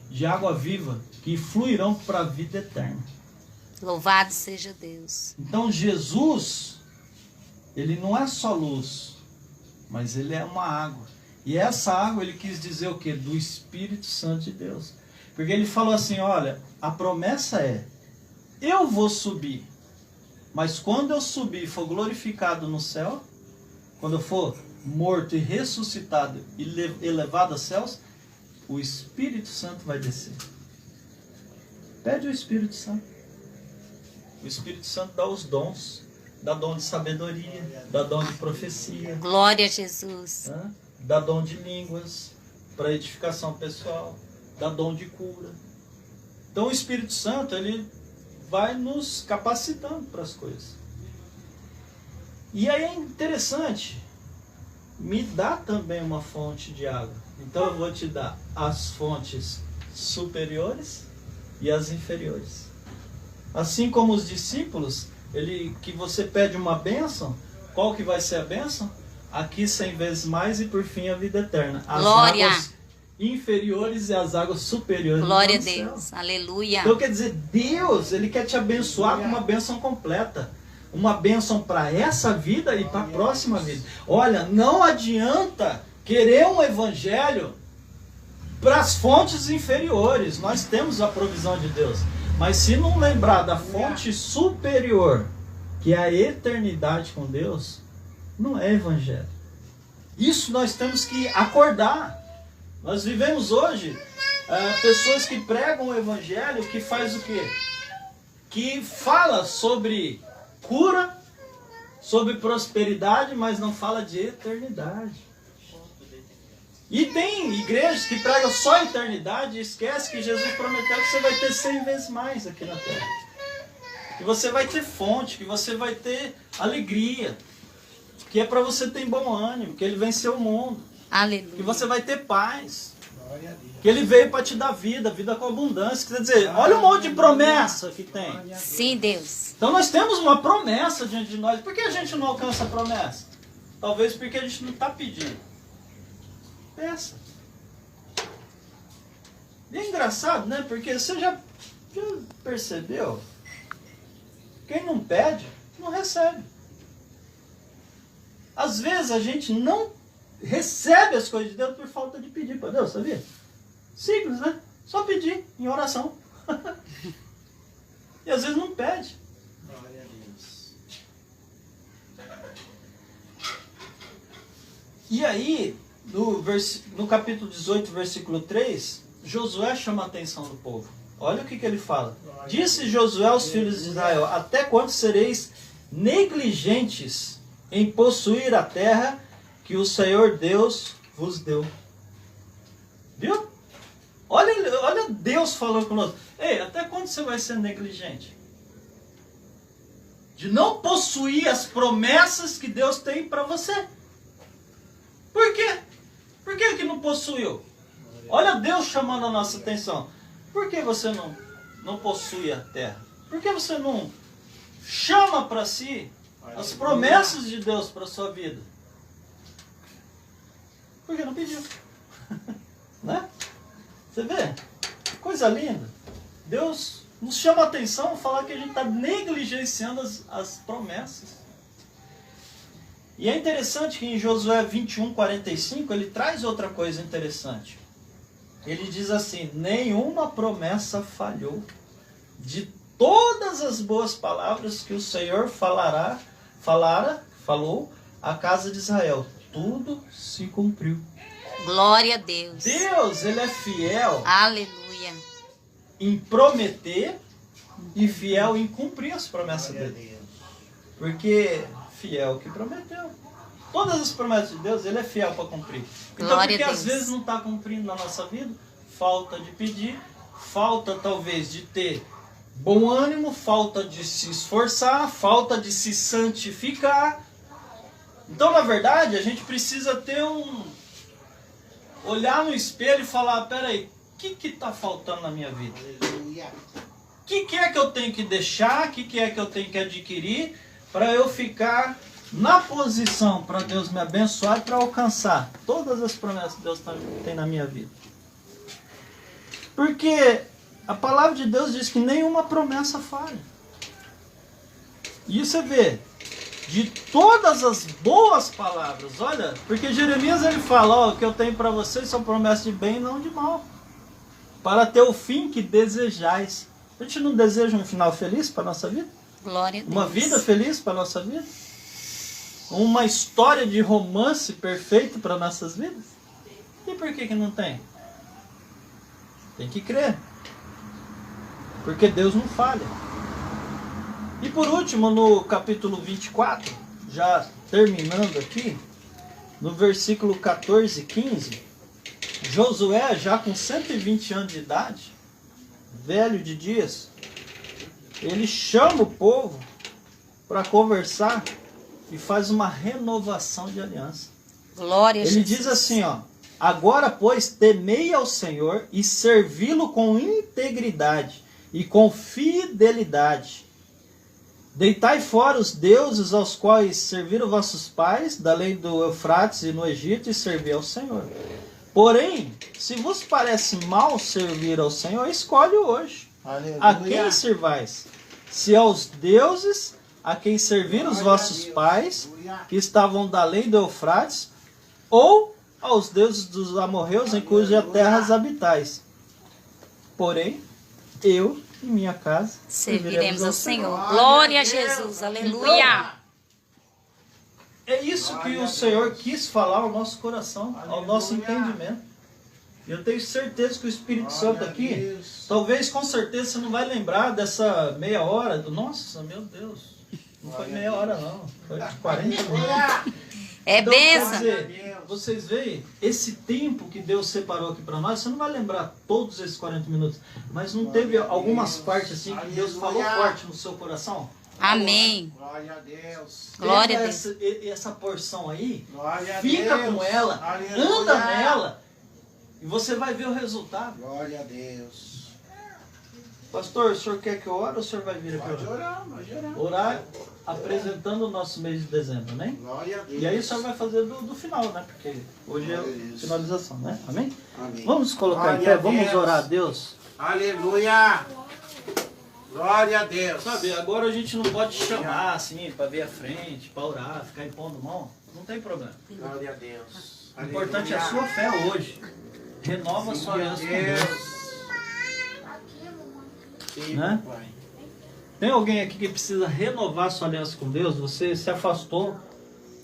de água viva, que fluirão para a vida eterna. Louvado seja Deus. Então Jesus, ele não é só luz, mas ele é uma água. E essa água ele quis dizer o quê? Do Espírito Santo de Deus. Porque ele falou assim, olha, a promessa é, eu vou subir, mas quando eu subir e for glorificado no céu, quando eu for morto e ressuscitado e elevado aos céus, o Espírito Santo vai descer. Pede o Espírito Santo. O Espírito Santo dá os dons. Dá dom de sabedoria, dá dom de profecia. Glória a Jesus. Dá dom de línguas. para edificação pessoal, dá dom de cura. Então o Espírito Santo, ele vai nos capacitando para as coisas. E aí é interessante, me dá também uma fonte de água. Então eu vou te dar as fontes superiores e as inferiores. Assim como os discípulos, que você pede uma bênção, qual que vai ser a bênção? Aqui 100 vezes mais e por fim a vida eterna. As Glória. Águas inferiores e as águas superiores. Glória a Deus. Aleluia. Então quer dizer, Deus, ele quer te abençoar com uma bênção completa. Uma bênção para essa vida e para a próxima vida. Olha, não adianta querer um evangelho para as fontes inferiores. Nós temos a provisão de Deus. Mas se não lembrar da fonte superior, que é a eternidade com Deus, não é evangelho. Isso nós temos que acordar. Nós vivemos hoje pessoas que pregam o evangelho, que faz o quê? Que fala sobre cura, sobre prosperidade, mas não fala de eternidade. E tem igrejas que pregam só a eternidade e esquece que Jesus prometeu que você vai ter 100 vezes mais aqui na terra. Que você vai ter fonte, que você vai ter alegria, que é para você ter bom ânimo, que ele venceu o mundo. Aleluia. Que você vai ter paz. Que ele veio para te dar vida, vida com abundância. Quer dizer, olha o monte de promessa que tem. Sim, Deus. Então nós temos uma promessa diante de nós. Por que a gente não alcança a promessa? Talvez porque a gente não está pedindo. Peça. E é engraçado, né? Porque você já percebeu? Quem não pede, não recebe. Às vezes a gente não recebe as coisas de Deus por falta de pedir para Deus, sabia? Simples, né? Só pedir em oração. E às vezes não pede. Glória a Deus. E aí, no capítulo 18, versículo 3, Josué chama a atenção do povo. Olha o que ele fala. Disse Josué aos filhos de Israel: até quando sereis negligentes em possuir a terra que o Senhor Deus vos deu? Viu? Olha Deus falando conosco. Ei, até quando você vai ser negligente? De não possuir as promessas que Deus tem para você. Por quê? Por que não possuiu? Olha Deus chamando a nossa atenção. Por que você não possui a terra? Por que você não chama para si as promessas de Deus para a sua vida? Porque não pediu. Né? Você vê? Coisa linda. Deus nos chama a atenção a falar que a gente está negligenciando as promessas. E é interessante que em Josué 21, 45, ele traz outra coisa interessante. Ele diz assim: nenhuma promessa falhou. De todas as boas palavras que o Senhor falou à casa de Israel, tudo se cumpriu. Glória a Deus. Deus, ele é fiel. Aleluia. Em prometer e fiel em cumprir as promessas dele. Porque fiel que prometeu. Todas as promessas de Deus, ele é fiel para cumprir. Então, Glória porque a às Deus. vezes não está cumprindo na nossa vida, falta de pedir, falta talvez de ter bom ânimo, falta de se esforçar, falta de se santificar. Então, na verdade, a gente precisa ter olhar no espelho e falar: peraí, o que está faltando na minha vida? Aleluia. O que é que eu tenho que deixar? O que é que eu tenho que adquirir para eu ficar na posição para Deus me abençoar e para alcançar todas as promessas que Deus tem na minha vida? Porque a palavra de Deus diz que nenhuma promessa falha. E você vê, de todas as boas palavras, olha, porque Jeremias ele fala: ó, o que eu tenho para vocês são promessas de bem e não de mal, para ter o fim que desejais. A gente não deseja um final feliz para a nossa vida? Glória a Deus. Uma vida feliz para a nossa vida? Uma história de romance perfeito para nossas vidas? E por que não tem? Tem que crer. Porque Deus não falha. E por último, no capítulo 24, já terminando aqui, no versículo 14 e 15, Josué, já com 120 anos de idade, velho de dias, ele chama o povo para conversar e faz uma renovação de aliança. Glória a Ele Jesus. diz assim, ó: agora, pois, temei ao Senhor e servi-lo com integridade e com fidelidade. Deitai fora os deuses aos quais serviram vossos pais, da além do Eufrates e no Egito, e servi ao Senhor. Porém, se vos parece mal servir ao Senhor, escolhe hoje. Aleluia. A quem servais? Se aos deuses a quem serviram os vossos pais, que estavam da além do Eufrates, ou aos deuses dos amorreus em cuja terras habitais. Porém, eu e minha casa Serviremos ao Senhor. Glória a Jesus. Aleluia. É isso que o Senhor quis falar ao nosso coração, ao nosso entendimento. Eu tenho certeza que o Espírito Santo aqui, talvez com certeza você não vai lembrar dessa meia hora. Nossa, meu Deus, não foi meia hora não, foi 40 minutos. É Então, quer bênção. dizer, vocês veem, esse tempo que Deus separou aqui para nós, você não vai lembrar todos esses 40 minutos, mas não teve algumas partes assim que Deus falou forte no seu coração? Amém. Glória a Deus. Glória a Pega Deus. essa porção aí, Glória a fica Deus. com ela, Aleluia. anda nela, e você vai ver o resultado. Glória a Deus. Pastor, o senhor quer que eu ore ou o senhor vai vir aqui Pode orar? orar, pode orar. Orar apresentando o nosso mês de dezembro, né? Glória a Deus. E aí o senhor vai fazer do final, né? Porque hoje é a finalização, né? Amém? Amém. Vamos colocar em Glória pé, a vamos Deus. orar a Deus. Aleluia. Glória a Deus. Sabe, agora a gente não pode chamar assim, para ver a frente, para orar, ficar impondo mão. Não tem problema. Glória a Deus. O importante é a sua fé hoje. Renova a sua aliança com Deus. Sim, Né? Pai. Tem alguém aqui que precisa renovar sua aliança com Deus? Você se afastou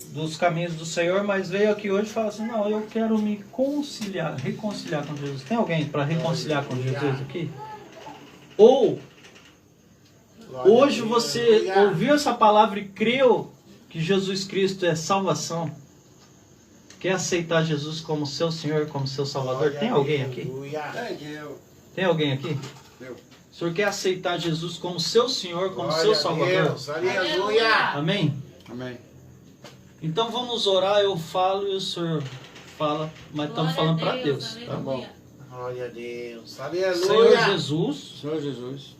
dos caminhos do Senhor, mas veio aqui hoje e fala assim: não, eu quero me reconciliar com Jesus. Tem alguém para reconciliar com Jesus aqui? Ou Glória a hoje Deus. você Aleluia. ouviu essa palavra e creu que Jesus Cristo é salvação? Quer aceitar Jesus como seu Senhor, como seu Salvador? Glória Tem a alguém Deus. aqui? Aleluia. Tem alguém aqui? Eu. O senhor quer aceitar Jesus como seu Senhor, como Glória seu a Salvador? Deus. Aleluia. Amém? Amém. Então vamos orar, eu falo e o senhor fala, mas estamos falando para Deus. Tá bom? Glória a Deus. Aleluia. Senhor Jesus, Senhor Jesus,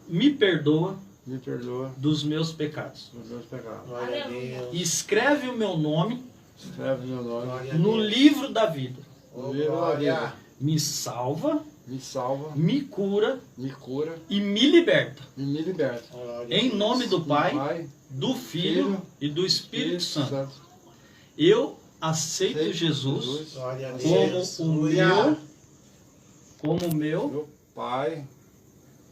me perdoa me perdoa dos meus pecados. dos meus pecados. Glória a Deus. E escreve o meu nome Escreve meu nome Glória a no Deus. livro da vida. Oh, no livro da vida. glória. Me salva, Me salva, me cura me cura e me liberta. e me liberta. Glória a Em Deus. nome do Pai, Pai, do Filho e do Espírito Santo. Eu aceito Aceito Jesus Glória a como Deus. o Aleluia. meu, meu Pai,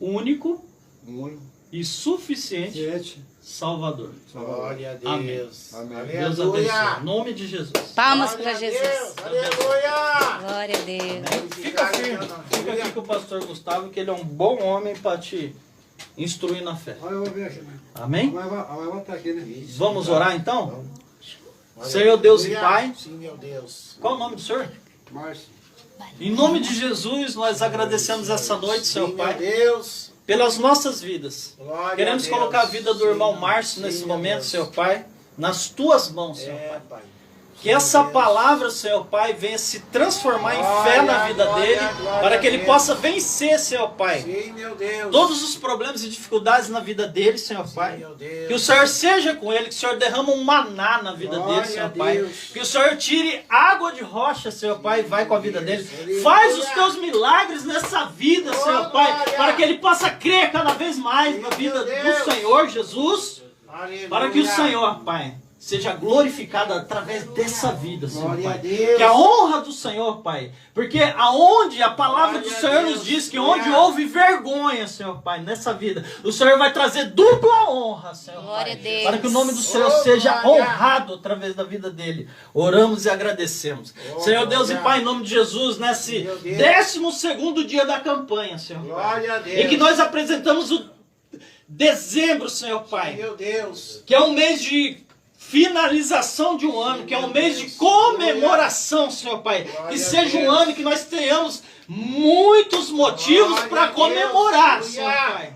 único único, e suficiente ciente, Salvador. Salvador. Glória a Amém. Deus. Amém. Deus Aleluia. abençoe. Em nome de Jesus. Palmas Glória para a Jesus. Deus. Aleluia. Glória a Deus. Fica firme. Fica aqui com o pastor Gustavo, que ele é um bom homem para te instruir na fé. Olha, eu vou ver aqui, né? Amém? A mãe vai estar aqui, né? Vamos orar então? Glória Senhor a Deus e Aleluia. Pai. Sim, meu Deus. Qual o nome do Senhor? Márcio. Em nome de Jesus, nós agradecemos essa noite, Sim, Senhor meu Pai, Deus. pelas nossas vidas. Glória Queremos a Deus. colocar a vida do irmão Sim, Márcio sim, nesse meu momento, Deus. Senhor Pai, nas tuas mãos, Senhor Pai. É, Pai. Que essa palavra, Senhor Pai, venha se transformar em fé na vida Glória, dele, glória para a que ele Deus. possa vencer, Senhor Pai, Sim, meu Deus. todos os problemas e dificuldades na vida dele, Senhor Sim, Pai. meu Deus. Que o Senhor seja com ele, que o Senhor derrama um maná na vida Glória dele, Senhor a Pai. Deus. Que o Senhor tire água de rocha, Senhor Pai, e vai com a vida dele. Aleluia. Faz os teus milagres nessa vida, Senhor Pai, glória. para que ele possa crer cada vez mais na vida Meu Deus. do Senhor Jesus, Aleluia. para que o Senhor, Pai, seja glorificado através dessa vida, Senhor Glória a Pai. Deus. Que a honra do Senhor, Pai, porque aonde a palavra do Glória a Senhor Deus. nos diz que Glória. onde houve vergonha, Senhor Pai, nessa vida, o Senhor vai trazer dupla honra, Senhor Glória Pai, a Deus. para que o nome do Senhor Oh, seja glória. honrado através da vida dele. Oramos e agradecemos. Oh, Senhor Deus e glória. Pai, em nome de Jesus, nesse Meu Deus. 12º dia da campanha, Senhor Pai, Glória a Deus. em que nós apresentamos o dezembro, Senhor Pai, Meu Deus. que é um mês de finalização de um ano, que é um mês de comemoração, Senhor Pai. Que seja um ano que nós tenhamos muitos motivos para comemorar, Senhor Pai.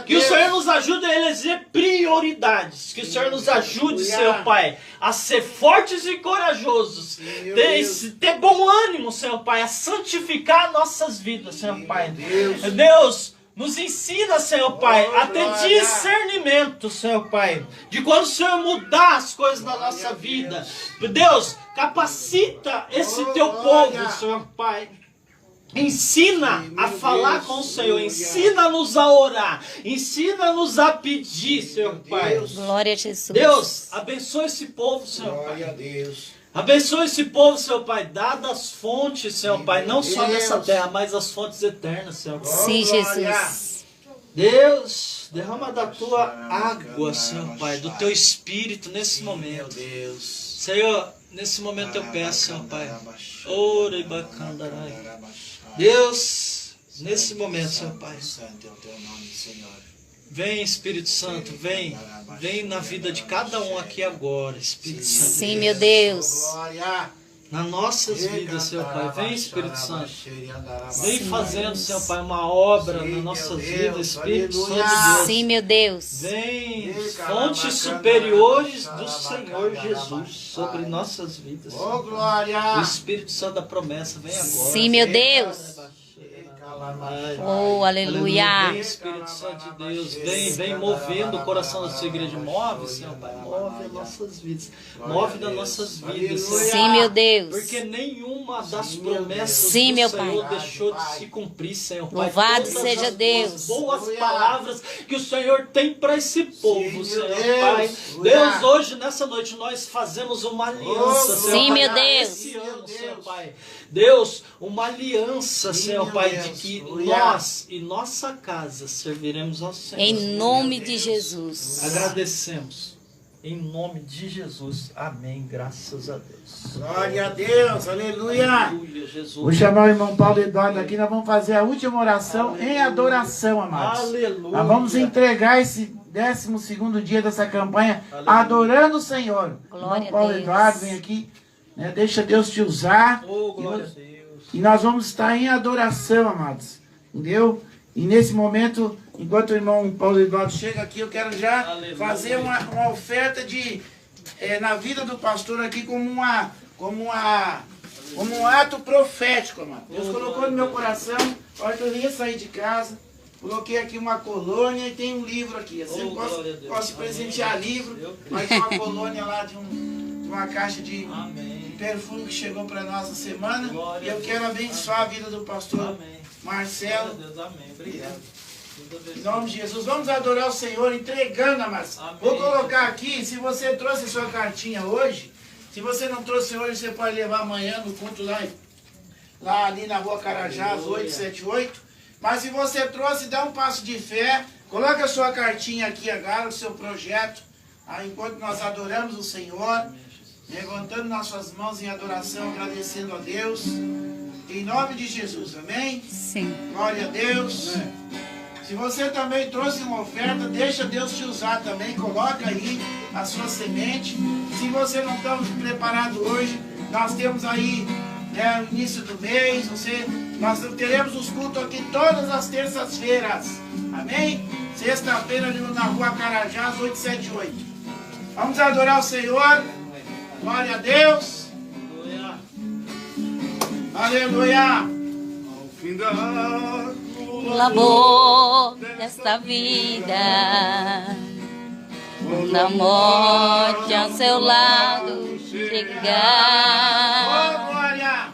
Que o Senhor nos ajude a eleger prioridades. Que o Senhor nos ajude, Senhor Pai, a ser fortes e corajosos. Ter bom ânimo, Senhor Pai, a santificar nossas vidas, Senhor Pai. Deus, nos ensina, Senhor Pai, a ter discernimento, Senhor Pai, de quando o Senhor mudar as coisas na nossa vida. Deus, capacita esse teu povo, Senhor Pai. Ensina a falar com o Senhor, ensina-nos a orar, ensina-nos a pedir, Senhor Pai. Glória a Jesus. Deus, abençoa esse povo, Senhor Pai. Glória a Deus. Abençoa esse povo, Senhor Pai, dada as fontes, Senhor Pai, não só nessa terra, mas as fontes eternas, Senhor Pai. Sim, Jesus. Deus, derrama da tua água, Senhor Pai, do teu espírito nesse momento. Senhor, nesse momento eu peço, Senhor Pai. Ore bacandarai. Deus, nesse momento, Senhor Pai. Vem, Espírito Santo, vem na vida de cada um aqui agora, Espírito Santo. Sim, meu Deus. Nas nossas vidas, Senhor Pai. Vem, Espírito Santo. Vem fazendo, Senhor Pai, uma obra nas nossas vidas, Espírito Santo de Deus. Sim, meu Deus. Vem fontes superiores do Senhor Jesus sobre nossas vidas. O Espírito Santo da promessa, vem agora. Sim, meu Deus. Oh, aleluia. Vem, Espírito Santo de Deus, vem movendo o coração da sua igreja. Move, Senhor Pai, move as nossas vidas. Move das nossas vidas, Senhor. Sim, meu Deus. Porque nenhuma das promessas Sim, do meu Senhor Pai. deixou de se cumprir, Senhor Pai. Louvado Todas seja as Deus. boas palavras que o Senhor tem para esse povo, Senhor Pai. Deus, hoje, nessa noite, nós fazemos uma aliança, Senhor Sim, Pai, meu Deus. esse ano, Senhor Pai. Deus, uma aliança, Senhor Pai, de que nós e nossa casa serviremos ao Senhor. Em nome de Jesus. Agradecemos. Em nome de Jesus. Amém. Graças a Deus. Glória a Deus, aleluia. Aleluia, Jesus. Vou chamar o irmão Paulo Eduardo aqui, nós vamos fazer a última oração em adoração, amados. Aleluia. Nós vamos entregar esse 12º dia dessa campanha, adorando o Senhor. Glória Irmão Paulo a Deus. Eduardo, vem aqui, né? Deixa Deus te usar. Oh, glória a Deus. E nós vamos estar em adoração, amados. Entendeu? E nesse momento, enquanto o irmão Paulo Eduardo chega aqui, eu quero já fazer uma oferta na vida do pastor aqui como um ato profético, amado. Deus colocou no meu coração, a hora que eu ia sair de casa, coloquei aqui uma colônia e tem um livro aqui. Eu sempre posso presentear livro, mas tem uma colônia lá de uma caixa de perfume que chegou para nós essa semana. E eu quero abençoar a vida do pastor Marcelo. Deus, amém. Obrigado. Em nome de Jesus, vamos adorar o Senhor entregando, amados. Vou colocar aqui, se você trouxe sua cartinha hoje, se você não trouxe hoje, você pode levar amanhã no culto lá ali na Rua Carajás, 878. Mas se você trouxe, dá um passo de fé, coloca a sua cartinha aqui agora, o seu projeto, enquanto nós adoramos o Senhor, levantando nossas mãos em adoração, agradecendo a Deus. Em nome de Jesus, amém? Sim. Glória a Deus. Se você também trouxe uma oferta, deixa Deus te usar também. Coloca aí a sua semente. Se você não está preparado hoje, nós temos aí o início do mês. Nós teremos os cultos aqui todas as terças-feiras. Amém? Sexta-feira ali na Rua Carajás, 878. Vamos adorar o Senhor. Glória a Deus. Aleluia. Ao fim da O labor desta vida, quando a morte ao seu lado chegar, Glória.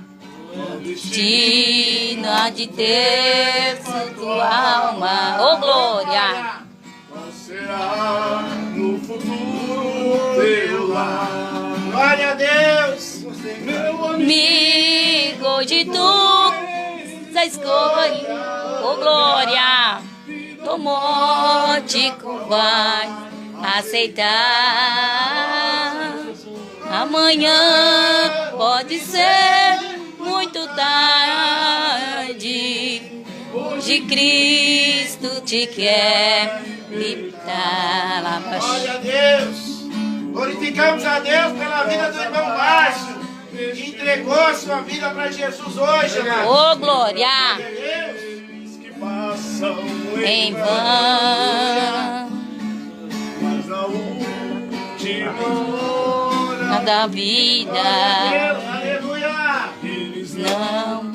o destino há de ter sua alma. Oh, glória! será no futuro teu lar. Glória a Deus. Meu Amigo de tu, a escolha, oh glória, tua morte vai aceitar. Amanhã pode ser muito tarde, hoje Cristo te quer libertar. Glória a Deus. Glorificamos a Deus pela vida do irmão Márcio, que entregou a sua vida para Jesus hoje, amado. Ô, glória! que passam Em vão mas na última hora da vida Aleluia! eles não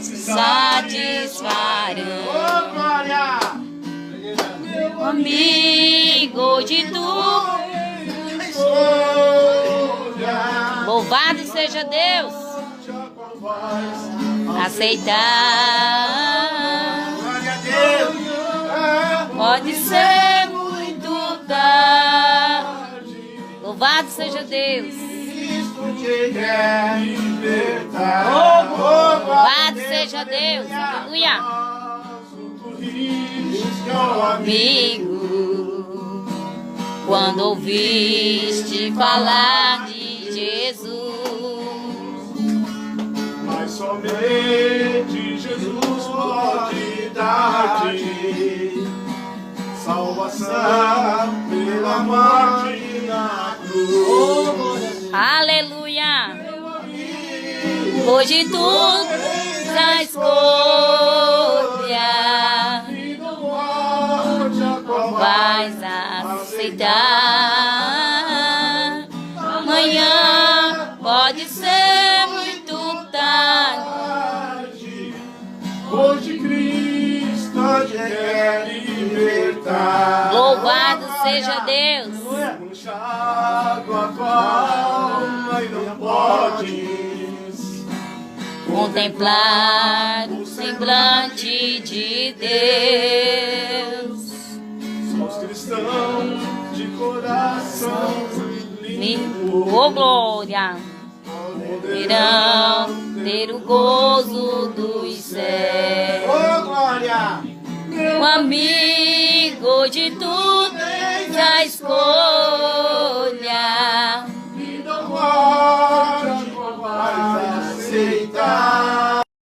se satisfarão. Ô, glória! Amigo de tu, louvado seja Deus. Aceitar Glória a Deus! pode ser muito tarde. Louvado seja Deus. Cristo te quer libertar. Louvado seja Deus. Aleluia. Amigo, quando ouviste falar de Jesus, mas somente Jesus pode dar-te salvação pela morte na cruz. aleluia. Hoje tu a escolha vais aceitar. Amanhã pode ser muito tarde. Hoje Cristo te quer libertar. Louvado seja Deus. Manchado a tua alma e não podes Contemplar o semblante de Deus. Somos cristãos de coração limpo. Ô, glória! Poderão ter o gozo dos céus. Ô, glória! O amigo de tudo a escolha. E não pode mais aceitar.